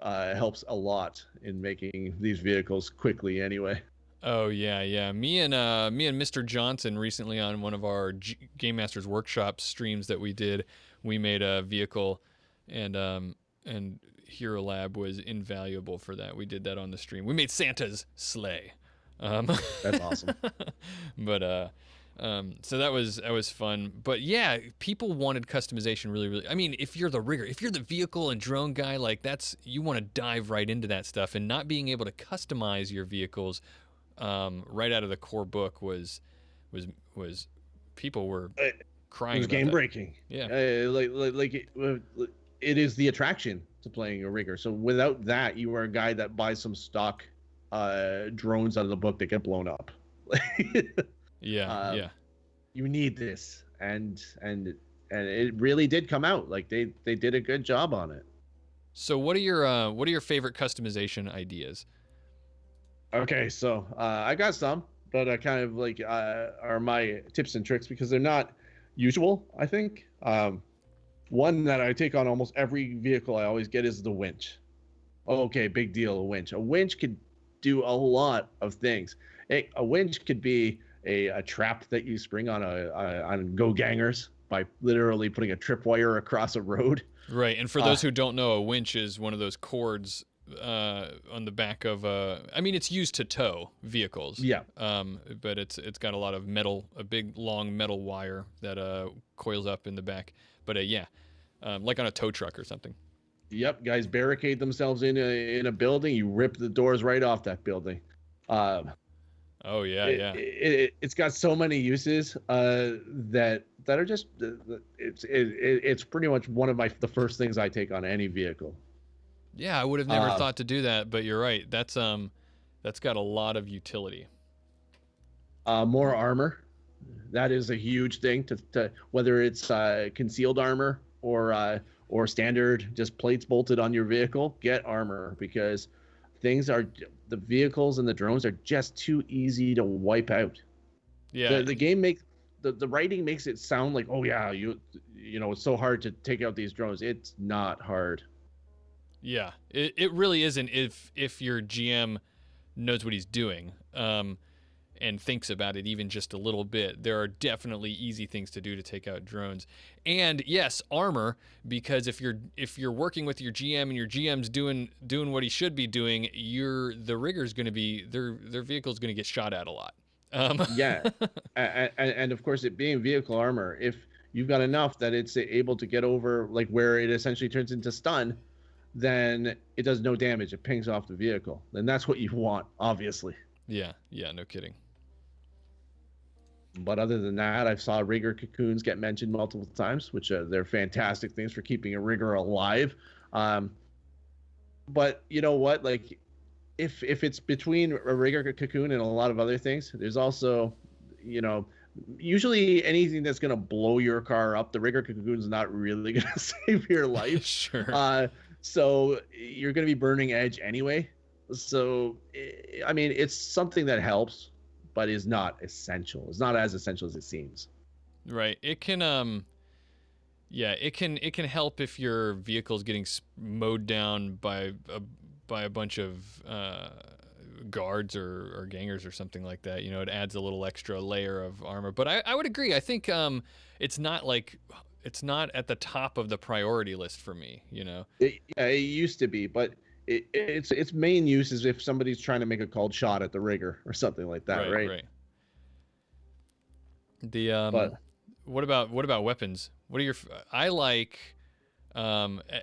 helps a lot in making these vehicles quickly anyway. Oh yeah. Me and Mr. Johnson recently on one of our Game Masters Workshop streams that we did, we made a vehicle, and Hero Lab was invaluable for that. We did that on the stream. We made Santa's sleigh. That's awesome. But so that was fun. But yeah, people wanted customization really. I mean, if you're the rigger, if you're the vehicle and drone guy, like you want to dive right into that stuff, and not being able to customize your vehicles right out of the core book was people were crying. It was about game that. breaking. Yeah. It is the attraction to playing a rigger. So without that, you are a guy that buys some stock drones out of the book that get blown up. Yeah. You need this, and it really did come out. Like they did a good job on it. So what are your favorite customization ideas? Okay, so I got some, but I kind of like are my tips and tricks because they're not usual, I think. One that I take on almost every vehicle I always get is the winch. Okay, big deal, a winch. A winch could do a lot of things. A winch could be a trap that you spring on go gangers by literally putting a tripwire across a road. Right, and for those who don't know, a winch is one of those cords on the back of I mean, it's used to tow vehicles. Yeah. But it's got a lot of metal, a big long metal wire that coils up in the back. But like on a tow truck or something. Yep, guys barricade themselves in a building. You rip the doors right off that building. Oh yeah, It's got so many uses that are just it's pretty much one of the first things I take on any vehicle. Yeah, I would have never thought to do that, but you're right. That's got a lot of utility. More armor. That is a huge thing to whether it's concealed armor or standard just plates bolted on your vehicle. Get armor, because the vehicles and the drones are just too easy to wipe out. Yeah. The game makes the writing makes it sound like, oh yeah, you know it's so hard to take out these drones. It's not hard. Yeah, it really isn't if your GM knows what he's doing and thinks about it even just a little bit. There are definitely easy things to do to take out drones. And yes, armor, because if you're working with your GM and your GM's doing what he should be doing, the rigger's going to be their vehicle's going to get shot at a lot. Yeah, and of course, it being vehicle armor, if you've got enough that it's able to get over like where it essentially turns into stun. then it does no damage. It pings off the vehicle. And that's what you want, obviously. Yeah, no kidding. But other than that, I've saw rigger cocoons get mentioned multiple times, which they're fantastic things for keeping a rigger alive. But you know what? Like, if it's between a rigger cocoon and a lot of other things, there's also, usually anything that's going to blow your car up, the rigger cocoon's not really going to save your life. Sure. So you're going to be burning edge anyway. So, I mean, it's something that helps, but is not essential. It's not as essential as it seems. Right. It can, it can help if your vehicle's getting mowed down by a bunch of guards or gangers or something like that. It adds a little extra layer of armor. But I would agree. I think it's not at the top of the priority list for me. It used to be, but its main use is if somebody's trying to make a called shot at the rigger or something like that, right? But what about weapons? What are your? I like.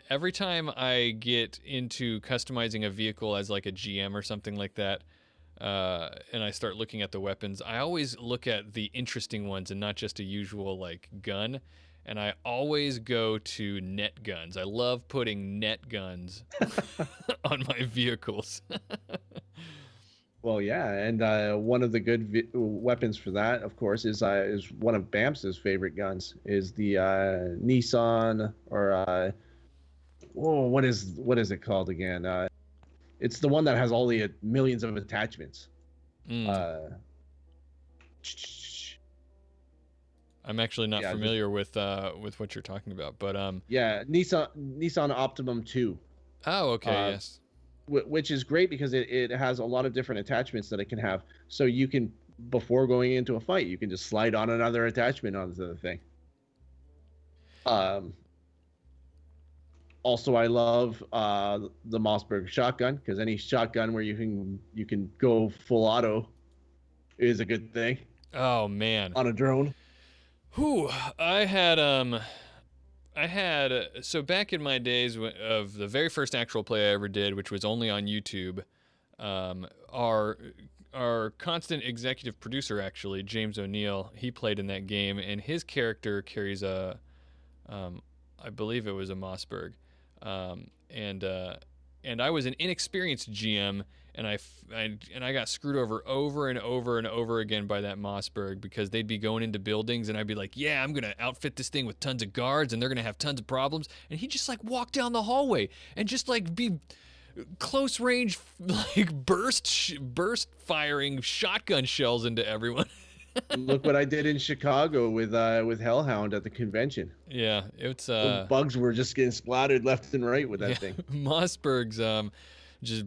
Every time I get into customizing a vehicle as like a GM or something like that, and I start looking at the weapons, I always look at the interesting ones and not just a usual like gun. And I always go to net guns. I love putting net guns on my vehicles. Well, yeah, and one of the good weapons for that, of course, is one of Bams's favorite guns, is the Nissan or what is it called again? It's the one that has all the millions of attachments. I'm actually not familiar with what you're talking about, but yeah, Nissan Optimum 2. Oh, okay, yes. Which is great because it has a lot of different attachments that it can have. So you can, before going into a fight, you can just slide on another attachment onto the thing. Also, I love the Mossberg shotgun, because any shotgun where you can go full auto is a good thing. Oh man, on a drone. Whew, so back in my days of the very first actual play I ever did, which was only on YouTube, our constant executive producer, actually, James O'Neill, he played in that game, and his character carries I believe it was a Mossberg, and I was an inexperienced GM, and I got screwed over and over again by that Mossberg, because they'd be going into buildings and I'd be like, yeah, I'm going to outfit this thing with tons of guards and they're going to have tons of problems. And he'd just like walk down the hallway and just like be close range, like burst firing shotgun shells into everyone. Look what I did in Chicago with Hellhound at the convention. Yeah, it's those bugs were just getting splattered left and right with that thing. Mossberg's just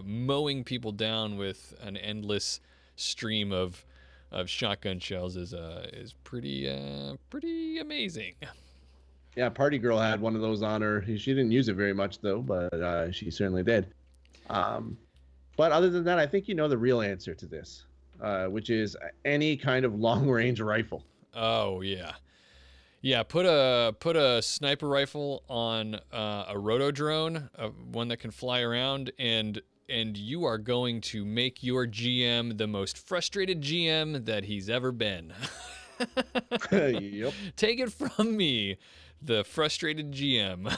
mowing people down with an endless stream of shotgun shells is pretty amazing. Yeah, Party Girl had one of those on her. She didn't use it very much though, but she certainly did. But other than that, I think you know the real answer to this, which is any kind of long-range rifle. Oh yeah. Yeah, put a sniper rifle on a roto drone, one that can fly around, and you are going to make your GM the most frustrated GM that he's ever been. Yep. Take it from me, the frustrated GM.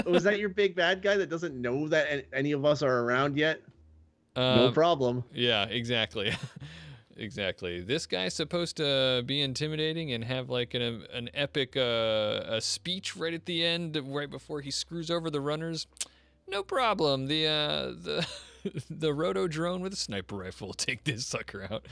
Was that your big bad guy that doesn't know that any of us are around yet? No problem. Yeah, exactly. Exactly. This guy's supposed to be intimidating and have like an epic a speech right at the end, right before he screws over the runners. No problem. The roto drone with a sniper rifle will take this sucker out.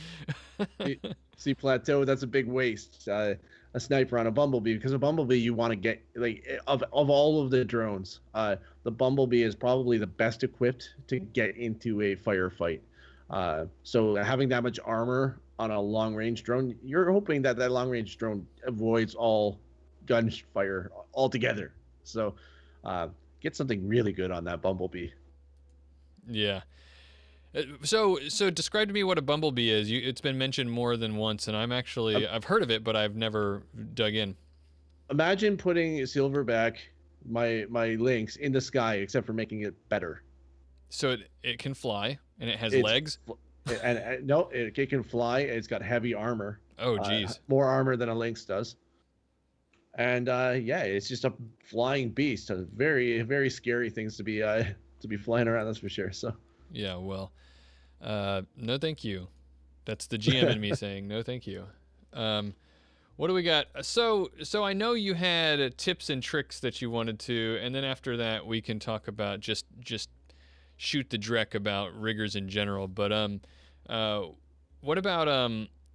See, Plateau, that's a big waste. A sniper on a Bumblebee, because a Bumblebee you want to get, like, of all of the drones, the Bumblebee is probably the best equipped to get into a firefight. So having that much armor on a long-range drone, you're hoping that long-range drone avoids all gunfire altogether. So get something really good on that Bumblebee. Yeah. So describe to me what a Bumblebee is. It's been mentioned more than once, and I've heard of it, but I've never dug in. Imagine putting Silverback my links in the sky, except for making it better. So it can fly and it has It's legs. And no, it can fly. It's got heavy armor. Oh, geez. More armor than a lynx does. And yeah, it's just a flying beast. Very, very scary things to be flying around. That's for sure. So Yeah, well, no, thank you. That's the GM in me saying no, thank you. What do we got? So I know you had tips and tricks that you wanted to, and then after that we can talk about just shoot the dreck about riggers in general. But what about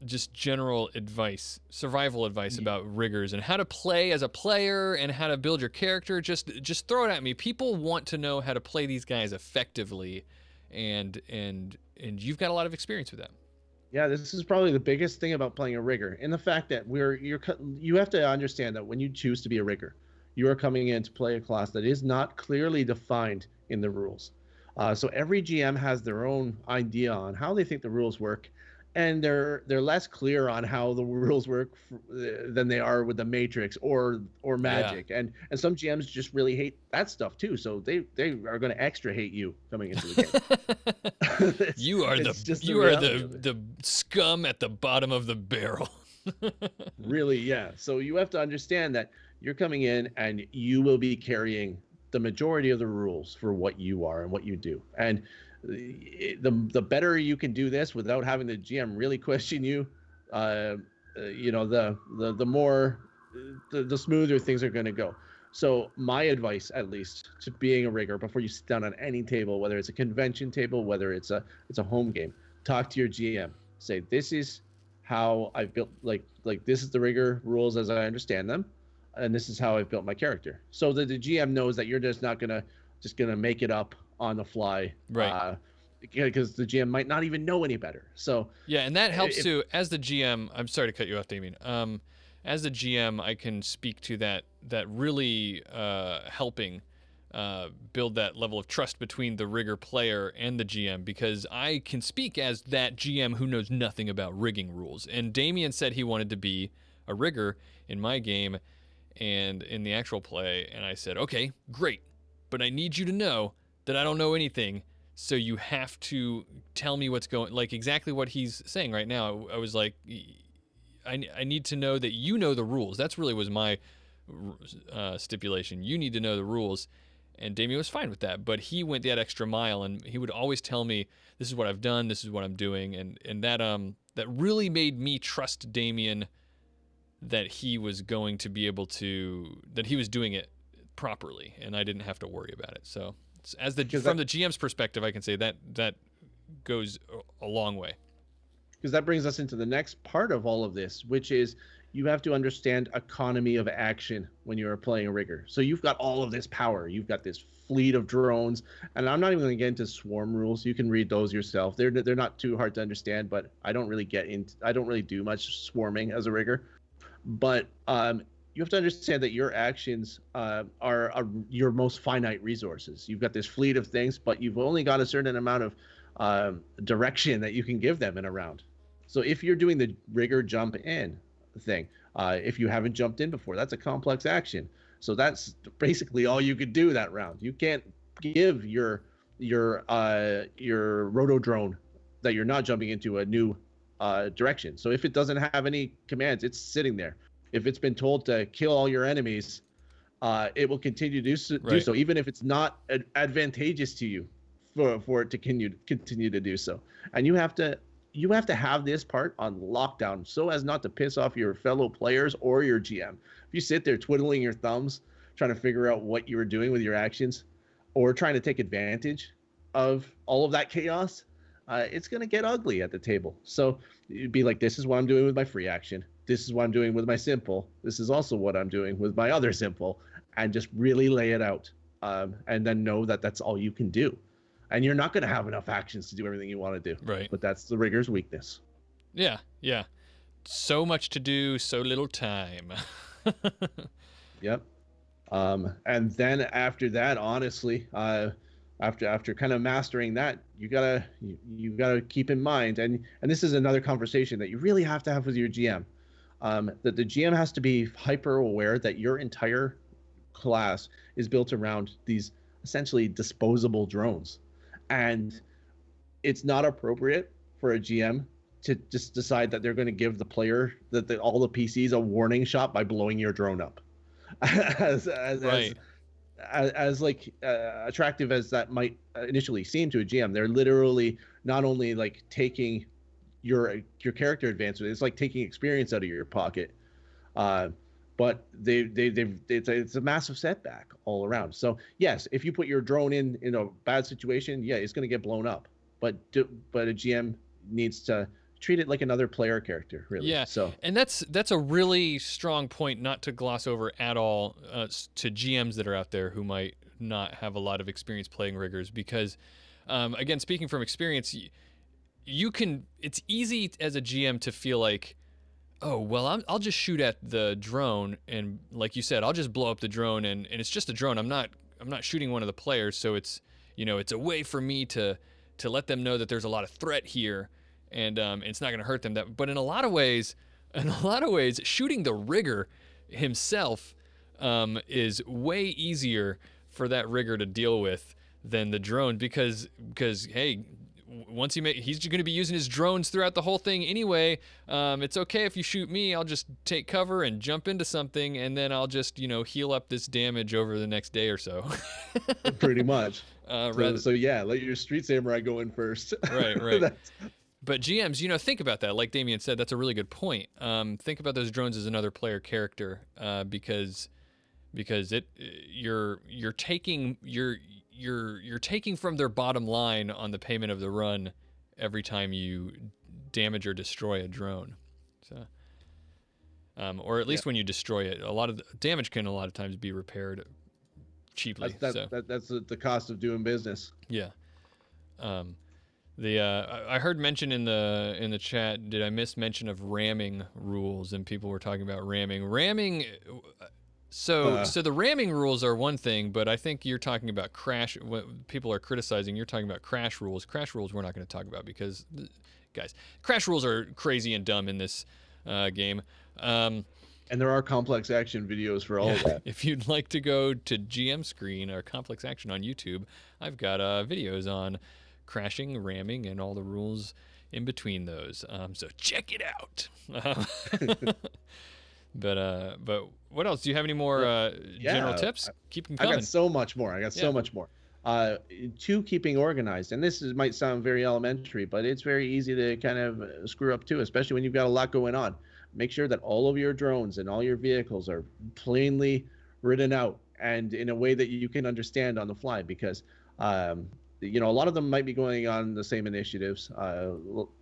just general advice, survival advice about riggers and how to play as a player and how to build your character? Just throw it at me. People want to know how to play these guys effectively, and you've got a lot of experience with that. yeah, this is probably the biggest thing about playing a rigger, in the fact that you have to understand that when you choose to be a rigger, you are coming in to play a class that is not clearly defined in the rules. So every GM has their own idea on how they think the rules work, and they're less clear on how the rules work than they are with the Matrix or Magic. Yeah. And some GMs just really hate that stuff too, so they are going to extra hate you coming into the game. You are the scum at the bottom of the barrel. Really, yeah. So you have to understand that you're coming in and you will be carrying the majority of the rules for what you are and what you do. And the better you can do this without having the GM really question you, the more the smoother things are going to go. So my advice, at least, to being a rigger before you sit down on any table, whether it's a convention table, whether it's a home game, talk to your GM. Say, this is how I've built, like this is the rigger rules as I understand them, and this is how I've built my character. So that the GM knows that you're just not gonna make it up on the fly, right? Because the GM might not even know any better. So yeah, and that helps too. As the GM, I'm sorry to cut you off, Damian. As the GM, I can speak to that really helping build that level of trust between the rigger player and the GM, because I can speak as that GM who knows nothing about rigging rules. And Damian said he wanted to be a rigger in my game and in the actual play, and I said, okay, great, but I need you to know that I don't know anything, so you have to tell me what's going, like exactly what he's saying right now. I was like, I need to know that you know the rules. That's really was my stipulation. You need to know the rules. And Damian was fine with that, but he went that extra mile, and he would always tell me, this is what I've done, this is what I'm doing, and that really made me trust Damian that he was going to be able to, that he was doing it properly, and I didn't have to worry about it. So from the GM's perspective, I can say that goes a long way. Because that brings us into the next part of all of this, which is you have to understand economy of action when you're playing a rigger. So you've got all of this power. You've got this fleet of drones, and I'm not even going to get into swarm rules. You can read those yourself. They're not too hard to understand, but I don't really do much swarming as a rigger. But you have to understand that your actions are your most finite resources. You've got this fleet of things, but you've only got a certain amount of direction that you can give them in a round. So if you're doing the rigger jump in thing, if you haven't jumped in before, that's a complex action. So that's basically all you could do that round. You can't give your roto drone that you're not jumping into a new direction. So if it doesn't have any commands, it's sitting there. If it's been told to kill all your enemies, it will continue to do so, even if it's not advantageous to you for it to continue to do so. And you have to have this part on lockdown so as not to piss off your fellow players or your GM. If you sit there twiddling your thumbs, trying to figure out what you were doing with your actions, or trying to take advantage of all of that chaos, it's going to get ugly at the table. So you'd be like, this is what I'm doing with my free action. This is what I'm doing with my simple. This is also what I'm doing with my other simple, and just really lay it out. And then know that that's all you can do. And you're not going to have enough actions to do everything you want to do. Right. But that's the rigger's weakness. Yeah. So much to do, so little time. Yep. And then after that, honestly, after kind of mastering that, you gotta keep in mind, and this is another conversation that you really have to have with your GM, that the GM has to be hyper aware that your entire class is built around these essentially disposable drones, and it's not appropriate for a GM to just decide that they're going to give the player that all the PCs a warning shot by blowing your drone up. Right. As like attractive as that might initially seem to a GM, they're literally not only like taking your character advancement, it's like taking experience out of your pocket. But it's a massive setback all around. So yes, if you put your drone in a bad situation, yeah, it's going to get blown up. But a GM needs to treat it like another player character, really. Yeah. So, and that's a really strong point not to gloss over at all to GMs that are out there who might not have a lot of experience playing riggers, because again, speaking from experience, it's easy as a GM to feel like, oh, well, I'll just shoot at the drone, and like you said, I'll just blow up the drone, and it's just a drone. I'm not shooting one of the players, so it's a way for me to let them know that there's a lot of threat here, and it's not going to hurt them. But in a lot of ways, shooting the rigger himself is way easier for that rigger to deal with than the drone, because hey, once he's going to be using his drones throughout the whole thing anyway. It's okay if you shoot me. I'll just take cover and jump into something, and then I'll just heal up this damage over the next day or so. pretty much. So yeah, let your street samurai go in first. Right. But GMs, think about that. Like Damian said, that's a really good point. Think about those drones as another player character, because you're taking from their bottom line on the payment of the run every time you damage or destroy a drone. So, or at least when you destroy it, a lot of the damage can a lot of times be repaired cheaply. That's the cost of doing business. Yeah. I heard mention in the chat. Did I miss mention of ramming rules? And people were talking about ramming. So the ramming rules are one thing, but I think you're talking about crash. What people are criticizing, you're talking about crash rules. Crash rules we're not going to talk about because, guys, crash rules are crazy and dumb in this game. And there are complex action videos for all of that. If you'd like to go to GM Screen or Complex Action on YouTube, I've got videos on crashing, ramming, and all the rules in between those. So check it out. But what else? Do you have any more general tips? Keep them coming. I got so much more. Two, keeping organized. And this might sound very elementary, but it's very easy to kind of screw up too, especially when you've got a lot going on. Make sure that all of your drones and all your vehicles are plainly written out and in a way that you can understand on the fly, because a lot of them might be going on the same initiatives.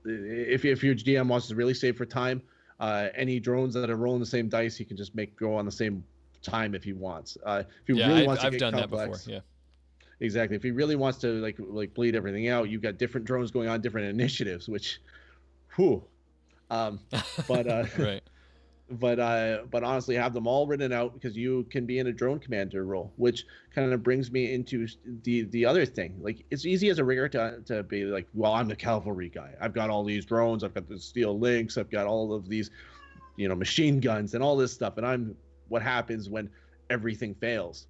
If your GM wants to really save for time, any drones that are rolling the same dice, he can just make go on the same time if he wants. If he really wants to I've get done complex, that before. Yeah, exactly. If he really wants to like bleed everything out, you've got different drones going on different initiatives, which, whew. Right. But honestly, have them all written out, because you can be in a drone commander role, which kind of brings me into the other thing. Like, it's easy as a rigger to be like, well, I'm the cavalry guy. I've got all these drones. I've got the steel links. I've got all of these, machine guns and all this stuff. And what happens when everything fails?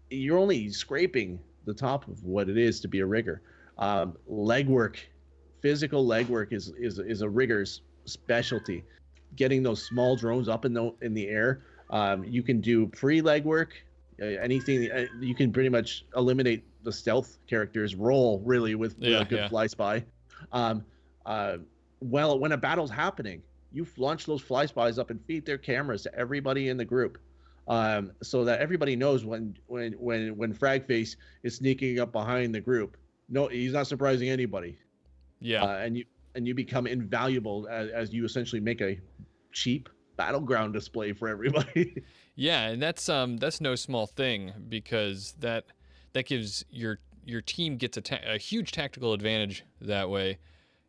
You're only scraping the top of what it is to be a rigger. Legwork, physical legwork is a rigger's specialty. Getting those small drones up in the air. You can do pre-legwork, anything. You can pretty much eliminate the stealth character's role really with a good fly spy. Well, when a battle's happening, you launch those fly spies up and feed their cameras to everybody in the group, so that everybody knows when Fragface is sneaking up behind the group. No, he's not surprising anybody. Yeah, and you become invaluable as you essentially make a cheap battleground display for everybody. Yeah, and that's no small thing, because that gives your team gets a huge tactical advantage that way,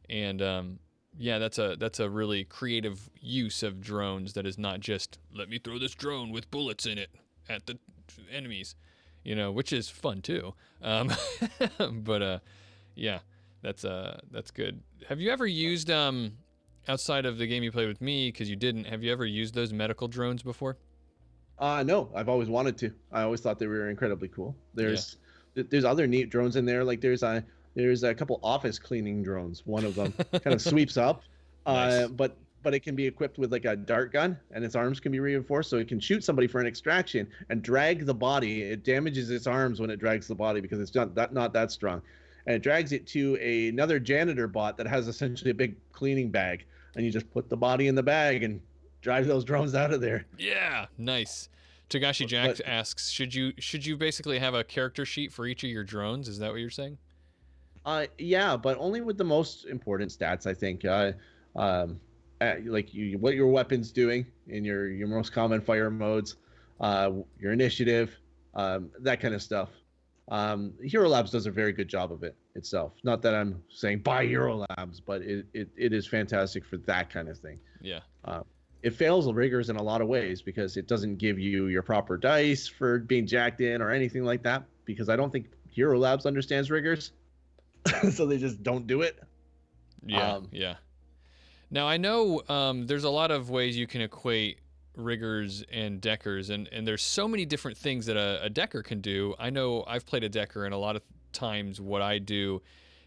and that's a really creative use of drones. That is not just let me throw this drone with bullets in it at the enemies, which is fun too. But yeah. That's good. Have you ever used outside of the game you played with me, because you didn't? Have you ever used those medical drones before? No, I've always wanted to. I always thought they were incredibly cool. Yeah. There's other neat drones in there. Like there's a couple office cleaning drones. One of them kind of sweeps up, Nice. but it can be equipped with like a dart gun, and its arms can be reinforced, so it can shoot somebody for an extraction and drag the body. It damages its arms when it drags the body because it's not that strong, and it drags it to another janitor bot that has essentially a big cleaning bag, and you just put the body in the bag and drive those drones out of there. Yeah, nice. Tagashi Jack asks, should you basically have a character sheet for each of your drones? Is that what you're saying? Yeah, but only with the most important stats, I think. Like what your weapon's doing in your most common fire modes, your initiative, that kind of stuff. Hero Labs does a very good job of it itself. Not that I'm saying buy Hero Labs, but it is fantastic for that kind of thing. Yeah. It fails riggers in a lot of ways because it doesn't give you your proper dice for being jacked in or anything like that, because I don't think Hero Labs understands riggers. So they just don't do it. Yeah, yeah. Now I know there's a lot of ways you can equate riggers and deckers, and there's so many different things that a decker can do. I know I've played a decker, and a lot of times what I do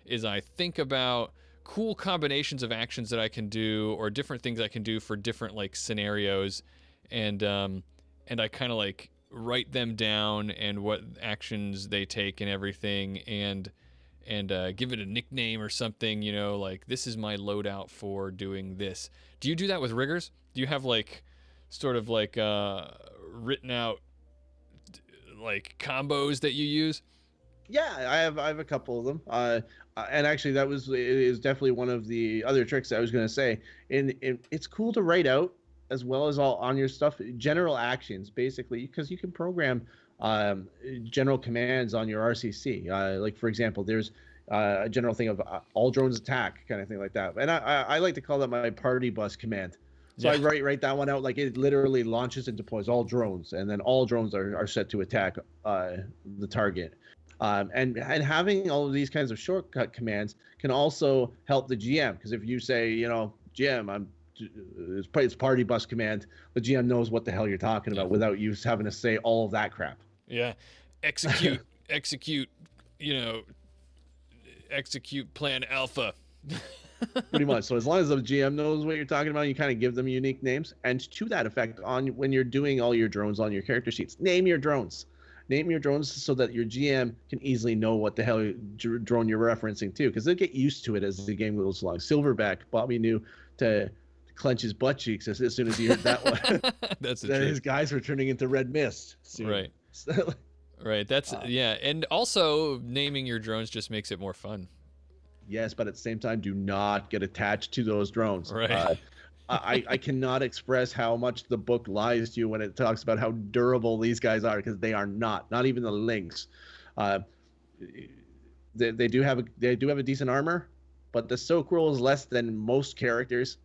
is I think about cool combinations of actions that I can do, or different things I can do for different like scenarios, and I kind of like write them down and what actions they take and everything, and give it a nickname or something, you know, like this is my loadout for doing this. Do you do that with riggers? Do you have like sort of like written out like combos that you use? Yeah, I have a couple of them. And actually, it is definitely one of the other tricks I was going to say. And it's cool to write out as well as all on your stuff general actions, basically, because you can program general commands on your RCC. Like for example, there's a general thing of all drones attack, kind of thing like that. And I like to call that my party bus command. So Yeah. I write that one out, like it literally launches and deploys all drones, and then all drones are set to attack the target. And having all of these kinds of shortcut commands can also help the GM, because if you say, you know, GM, it's party bus command, the GM knows what the hell you're talking about without you having to say all of that crap. Yeah. Execute, you know, execute plan alpha. Pretty much. So as long as the GM knows what you're talking about, you kind of give them unique names. And to that effect, when you're doing all your drones on your character sheets, name your drones. Name your drones so that your GM can easily know what the hell drone you're referencing to, because they'll get used to it as the game goes along. Silverback, Bobby knew to clench his butt cheeks as soon as he heard that one. That's the that truth. his guys were turning into red mist soon. Right. So, Right. That's yeah. And also naming your drones just makes it more fun. yes, but at the same time, do not get attached to those drones. Right. I cannot express how much the book lies to you when it talks about how durable these guys are, because they are not even the Lynx. They do have a decent armor, but the soak roll is less than most characters,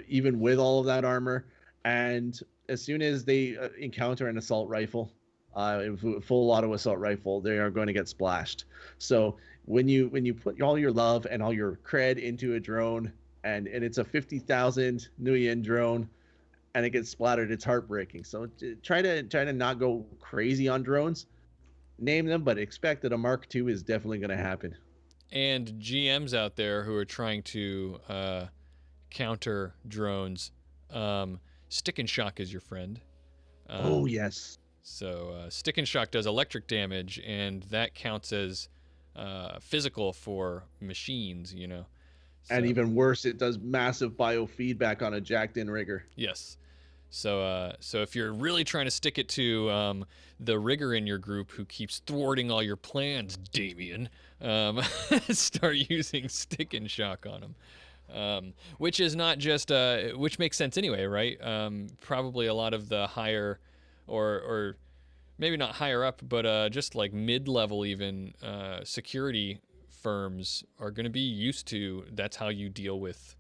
even with all of that armor. And as soon as they encounter an assault rifle, full auto assault rifle, they are going to get splashed. So when you put all your love and all your cred into a drone, and it's a 50,000 Nguyen drone, and it gets splattered, it's heartbreaking. So try to not go crazy on drones. Name them, but expect that a Mark II is definitely going to happen. And GMs out there who are trying to counter drones, Stick and Shock is your friend. Oh yes. So Stick and Shock does electric damage, and that counts as physical for machines, you know. So, And even worse, it does massive biofeedback on a jacked-in rigger. yes. So if you're really trying to stick it to the rigger in your group who keeps thwarting all your plans, Damian, start using Stick and Shock on them, which is not just which makes sense anyway, right? Probably a lot of the higher, or maybe not higher up, but just like mid-level even security firms are going to be used to. That's how you deal with,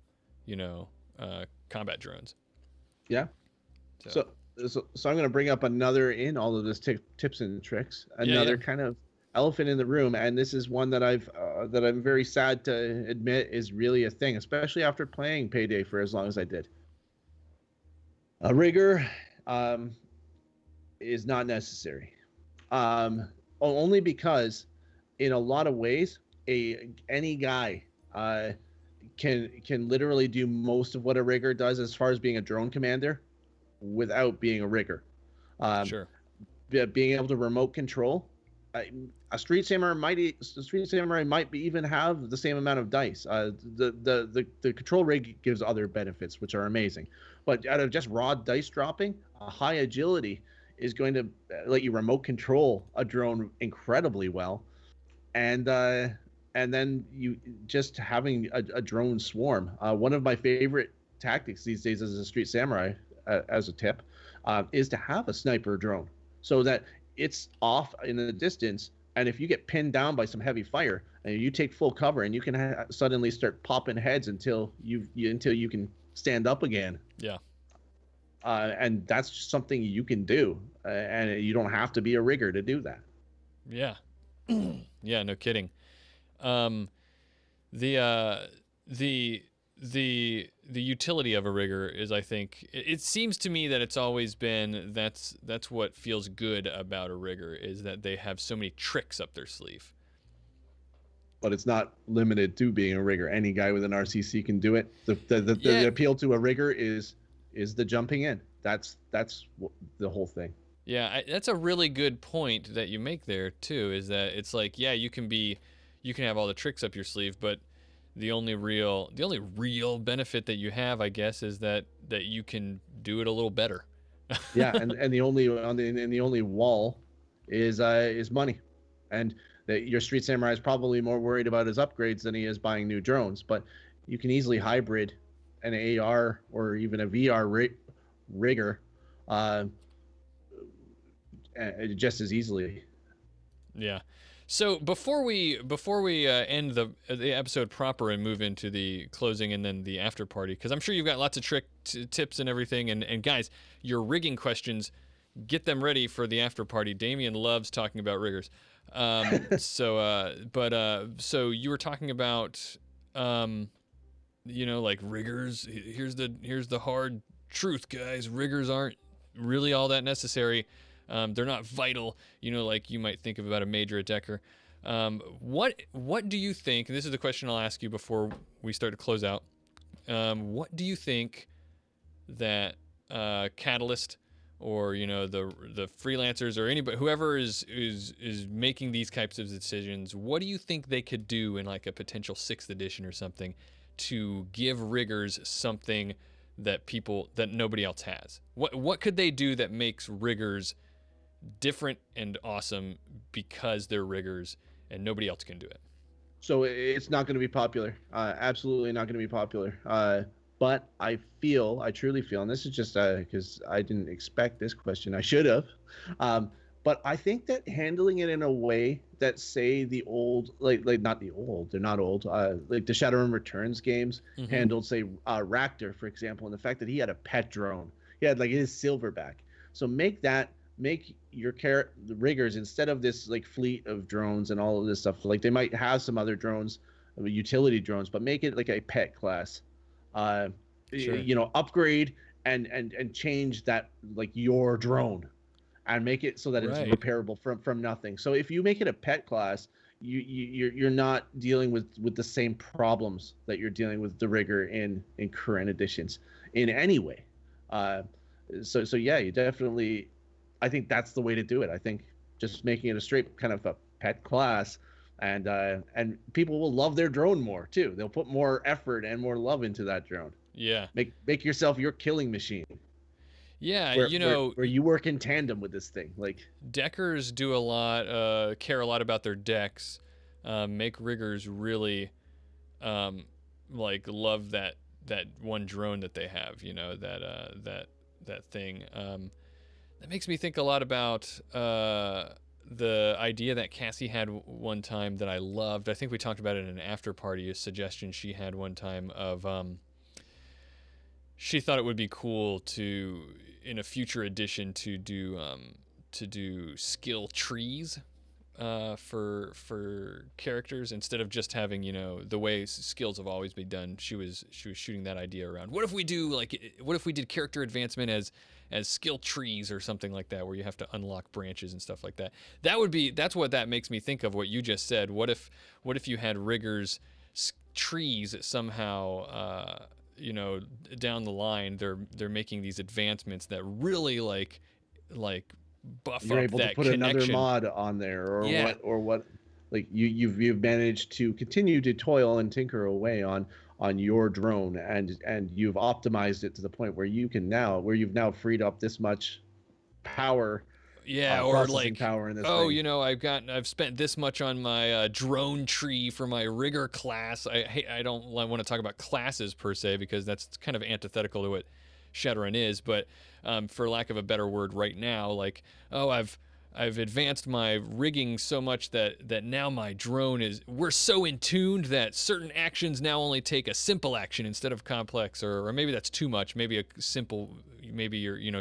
you know, combat drones. Yeah. So I'm going to bring up another in all of this tips and tricks. Another kind of elephant in the room, and this is one that I'm very sad to admit is really a thing, especially after playing Payday for as long as I did. A rigger is not necessary. Only because in a lot of ways, any guy can literally do most of what a rigger does as far as being a drone commander without being a rigger. Sure. Being able to remote control, a street samurai might even have the same amount of dice. The control rig gives other benefits which are amazing, but out of just raw dice dropping, a high agility is going to let you remote control a drone incredibly well, and then you just having a drone swarm. One of my favorite tactics these days as a street samurai, as a tip, is to have a sniper drone so that it's off in the distance, and if you get pinned down by some heavy fire and you take full cover, and you can suddenly start popping heads until you can stand up again. Yeah. And that's just something you can do, and you don't have to be a rigger to do that. Yeah. Yeah, no kidding. The utility of a rigger is, I think, it seems to me that it's always been, that's what feels good about a rigger, is that they have so many tricks up their sleeve. But it's not limited to being a rigger. Any guy with an RCC can do it. The appeal to a rigger is the jumping in. That's the whole thing. Yeah, that's a really good point that you make there too. Is that it's like, yeah, you can have all the tricks up your sleeve, but the only real benefit that you have, I guess, is that you can do it a little better. Yeah, and the only wall is money, and that your street samurai is probably more worried about his upgrades than he is buying new drones. But you can easily hybrid an AR or even a VR rigger, just as easily. Yeah. So before we end the episode proper and move into the closing and then the after party, because I'm sure you've got lots of trick tips and everything, and guys, your rigging questions, get them ready for the after party. Damian loves talking about riggers. So you were talking about, like riggers. Here's the hard truth, guys. Riggers aren't really all that necessary. They're not vital, like you might think about a major at Decker. What do you think, and this is the question I'll ask you before we start to close out, what do you think that Catalyst or the freelancers or anybody, whoever is making these types of decisions, what do you think they could do in like a potential 6th edition or something to give riggers something that nobody else has? What could they do that makes riggers different and awesome because they're riggers and nobody else can do it? So it's not going to be popular. Absolutely not going to be popular. But I truly feel, and this is just because I didn't expect this question. I should have. But I think that handling it in a way that, say, the old, like not the old, they're not old, like the Shadowrun Returns games handled, say, Raptor, for example, and the fact that he had a pet drone. He had like his silverback. So make your the riggers, instead of this like fleet of drones and all of this stuff, like they might have some other drones, utility drones, but make it like a pet class. Sure. Upgrade and change that, like your drone, and make it so that it's repairable from nothing. So if you make it a pet class, you're not dealing with the same problems that you're dealing with the rigger in current editions in any way. So yeah, you definitely, I think that's the way to do it. I think just making it a straight kind of a pet class, and people will love their drone more too. They'll put more effort and more love into that drone. Yeah. Make yourself your killing machine. Yeah, where you work in tandem with this thing. Like Deckers do a lot, care a lot about their decks. Make riggers really, love that one drone that they have. That thing. That makes me think a lot about the idea that Cassie had one time that I loved. I think we talked about it in an after party. A suggestion she had one time of she thought it would be cool to, in a future edition, to do skill trees, for characters instead of just having, you know, the way skills have always been done. She was shooting that idea around. What if we did character advancement as skill trees or something like that, where you have to unlock branches and stuff like that. That's what that makes me think of, what you just said. What if you had riggers trees that somehow you know, down the line they're making these advancements that really like buff You're up able that to put connection. another mod on there, or Yeah. what like you've managed to continue to toil and tinker away on your drone, and you've optimized it to the point where you've now freed up this much power. Yeah, or processing like, power in this oh, thing. you know, I've spent this much on my drone tree for my rigger class. I don't want to talk about classes per se, because that's kind of antithetical to what Shadowrun is. But for lack of a better word, right now, like, oh, I've advanced my rigging so much that now my drone we're so in tuned that certain actions now only take a simple action instead of complex, or maybe that's too much. Maybe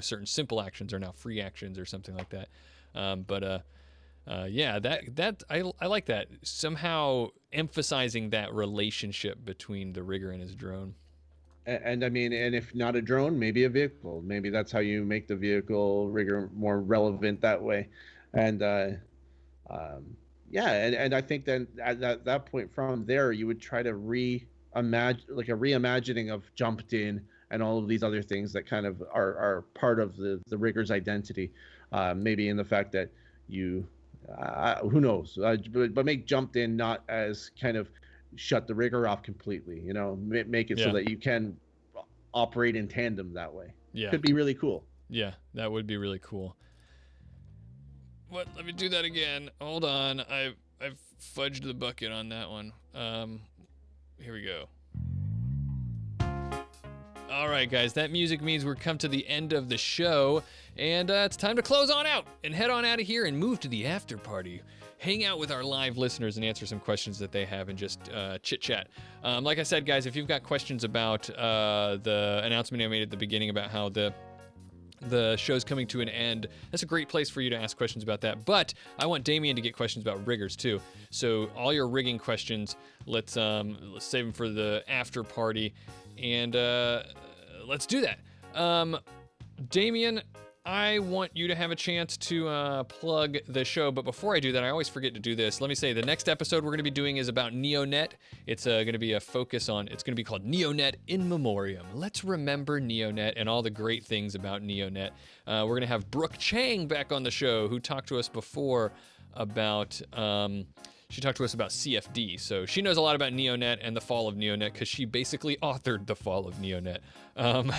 certain simple actions are now free actions or something like that. Yeah, that I like that, somehow emphasizing that relationship between the rigger and his drone. And I mean, and if not a drone, maybe a vehicle. Maybe that's how you make the vehicle rigger more relevant that way. And yeah, and I think then at that point from there, you would try to reimagining of jumped in and all of these other things that kind of are part of the rigger's identity. Maybe in the fact that you, who knows, but make jumped in not as kind of shut the rigger off completely, you know, make it so that you can operate in tandem that way. Yeah, could be really cool. Yeah, that would be really cool. What? Let me do that again. Hold on, I've fudged the bucket on that one. Here we go. All right, guys, that music means we're come to the end of the show, and it's time to close on out and head on out of here and move to the after party. Hang out with our live listeners and answer some questions that they have and just chit-chat. Like I said, guys, if you've got questions about the announcement I made at the beginning about how the show's coming to an end, that's a great place for you to ask questions about that. But I want Damian to get questions about riggers too. So all your rigging questions, let's save them for the after party, and let's do that. Damian, I want you to have a chance to plug the show, but before I do that, I always forget to do this. Let me say the next episode we're going to be doing is about NeoNET. It's going to be a focus on, it's going to be called NeoNET in Memoriam. Let's remember NeoNET and all the great things about NeoNET. We're going to have Brooke Chang back on the show, who talked to us before about... she talked to us about CFD, so she knows a lot about NeoNET and the fall of NeoNET, because she basically authored the fall of NeoNET.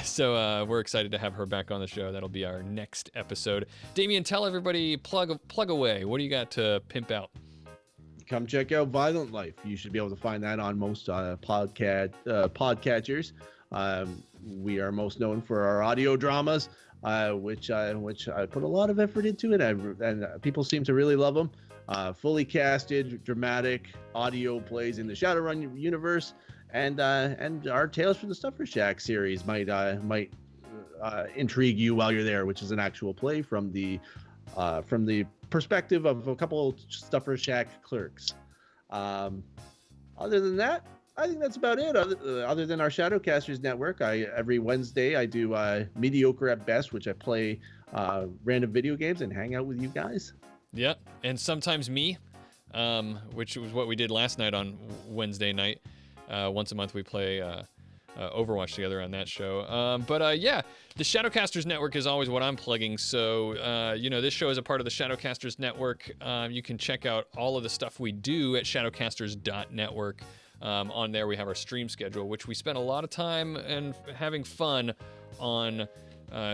So we're excited to have her back on the show. That'll be our next episode. Damian, tell everybody, plug away. What do you got to pimp out? Come check out Violent Life. You should be able to find that on most podcatchers. We are most known for our audio dramas, which I put a lot of effort into it, and people seem to really love them. Fully casted, dramatic audio plays in the Shadowrun universe, and our Tales from the Stuffer Shack series might intrigue you while you're there, which is an actual play from the perspective of a couple Stuffer Shack clerks. Other than that, I think that's about it. Other than our Shadowcasters network, every Wednesday I do Mediocre at Best, which I play random video games and hang out with you guys. Yeah, and sometimes me, which was what we did last night on Wednesday night. Once a month we play Overwatch together on that show. But yeah, the Shadowcasters Network is always what I'm plugging. So, this show is a part of the Shadowcasters Network. You can check out all of the stuff we do at shadowcasters.network. On there we have our stream schedule, which we spend a lot of time and having fun on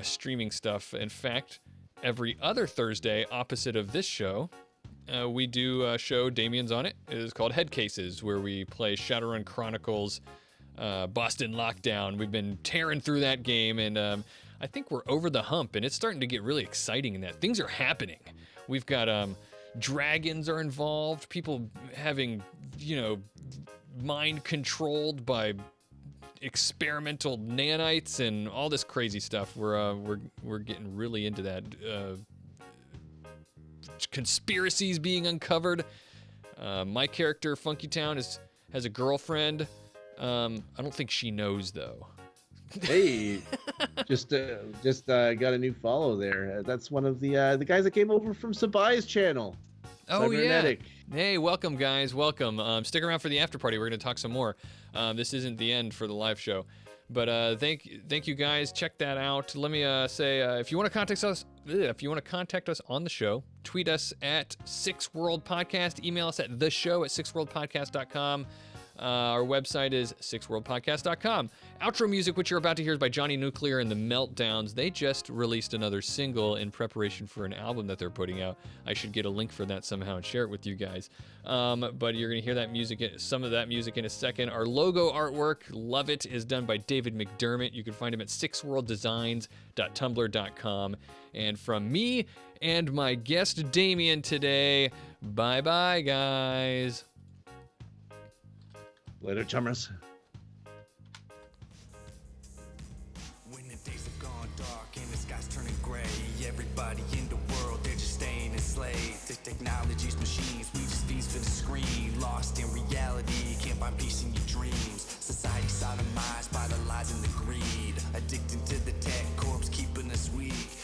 streaming stuff. In fact, every other Thursday, opposite of this show, we do a show, Damian's on it. It is called Head Cases, where we play Shadowrun Chronicles Boston Lockdown. We've been tearing through that game, and I think we're over the hump, and it's starting to get really exciting in that. Things are happening. We've got dragons are involved, people having, mind controlled by experimental nanites and all this crazy stuff. We're getting really into that conspiracies being uncovered. My character, Funky Town, has a girlfriend. I don't think she knows, though. Hey, just got a new follow there. That's one of the guys that came over from Sabai's channel. Oh, yeah. Cybernetic. Hey, welcome, guys. Welcome. Stick around for the after party. We're going to talk some more. This isn't the end for the live show. But thank you, guys. Check that out. Let me say, if you want to contact us on the show, tweet us at 6worldpodcast. Email us at theshow@sixworldpodcast.com. Our website is sixworldpodcast.com. Outro music, which you're about to hear, is by Johnny Nuclear and the Meltdowns. They just released another single in preparation for an album that they're putting out. I should get a link for that somehow and share it with you guys. But you're going to hear that music, some of that music in a second. Our logo artwork, love it, is done by David McDermott. You can find him at sixworlddesigns.tumblr.com. And from me and my guest Damian today, bye-bye, guys. Later, chummers. When the days have gone dark and the sky's turning gray, everybody in the world, they're just staying enslaved to technology's machines. We just feast for the screen, lost in reality, can't find peace in your dreams. Society sodomized by the lies and the greed, addicted to the tech corpse keeping us weak.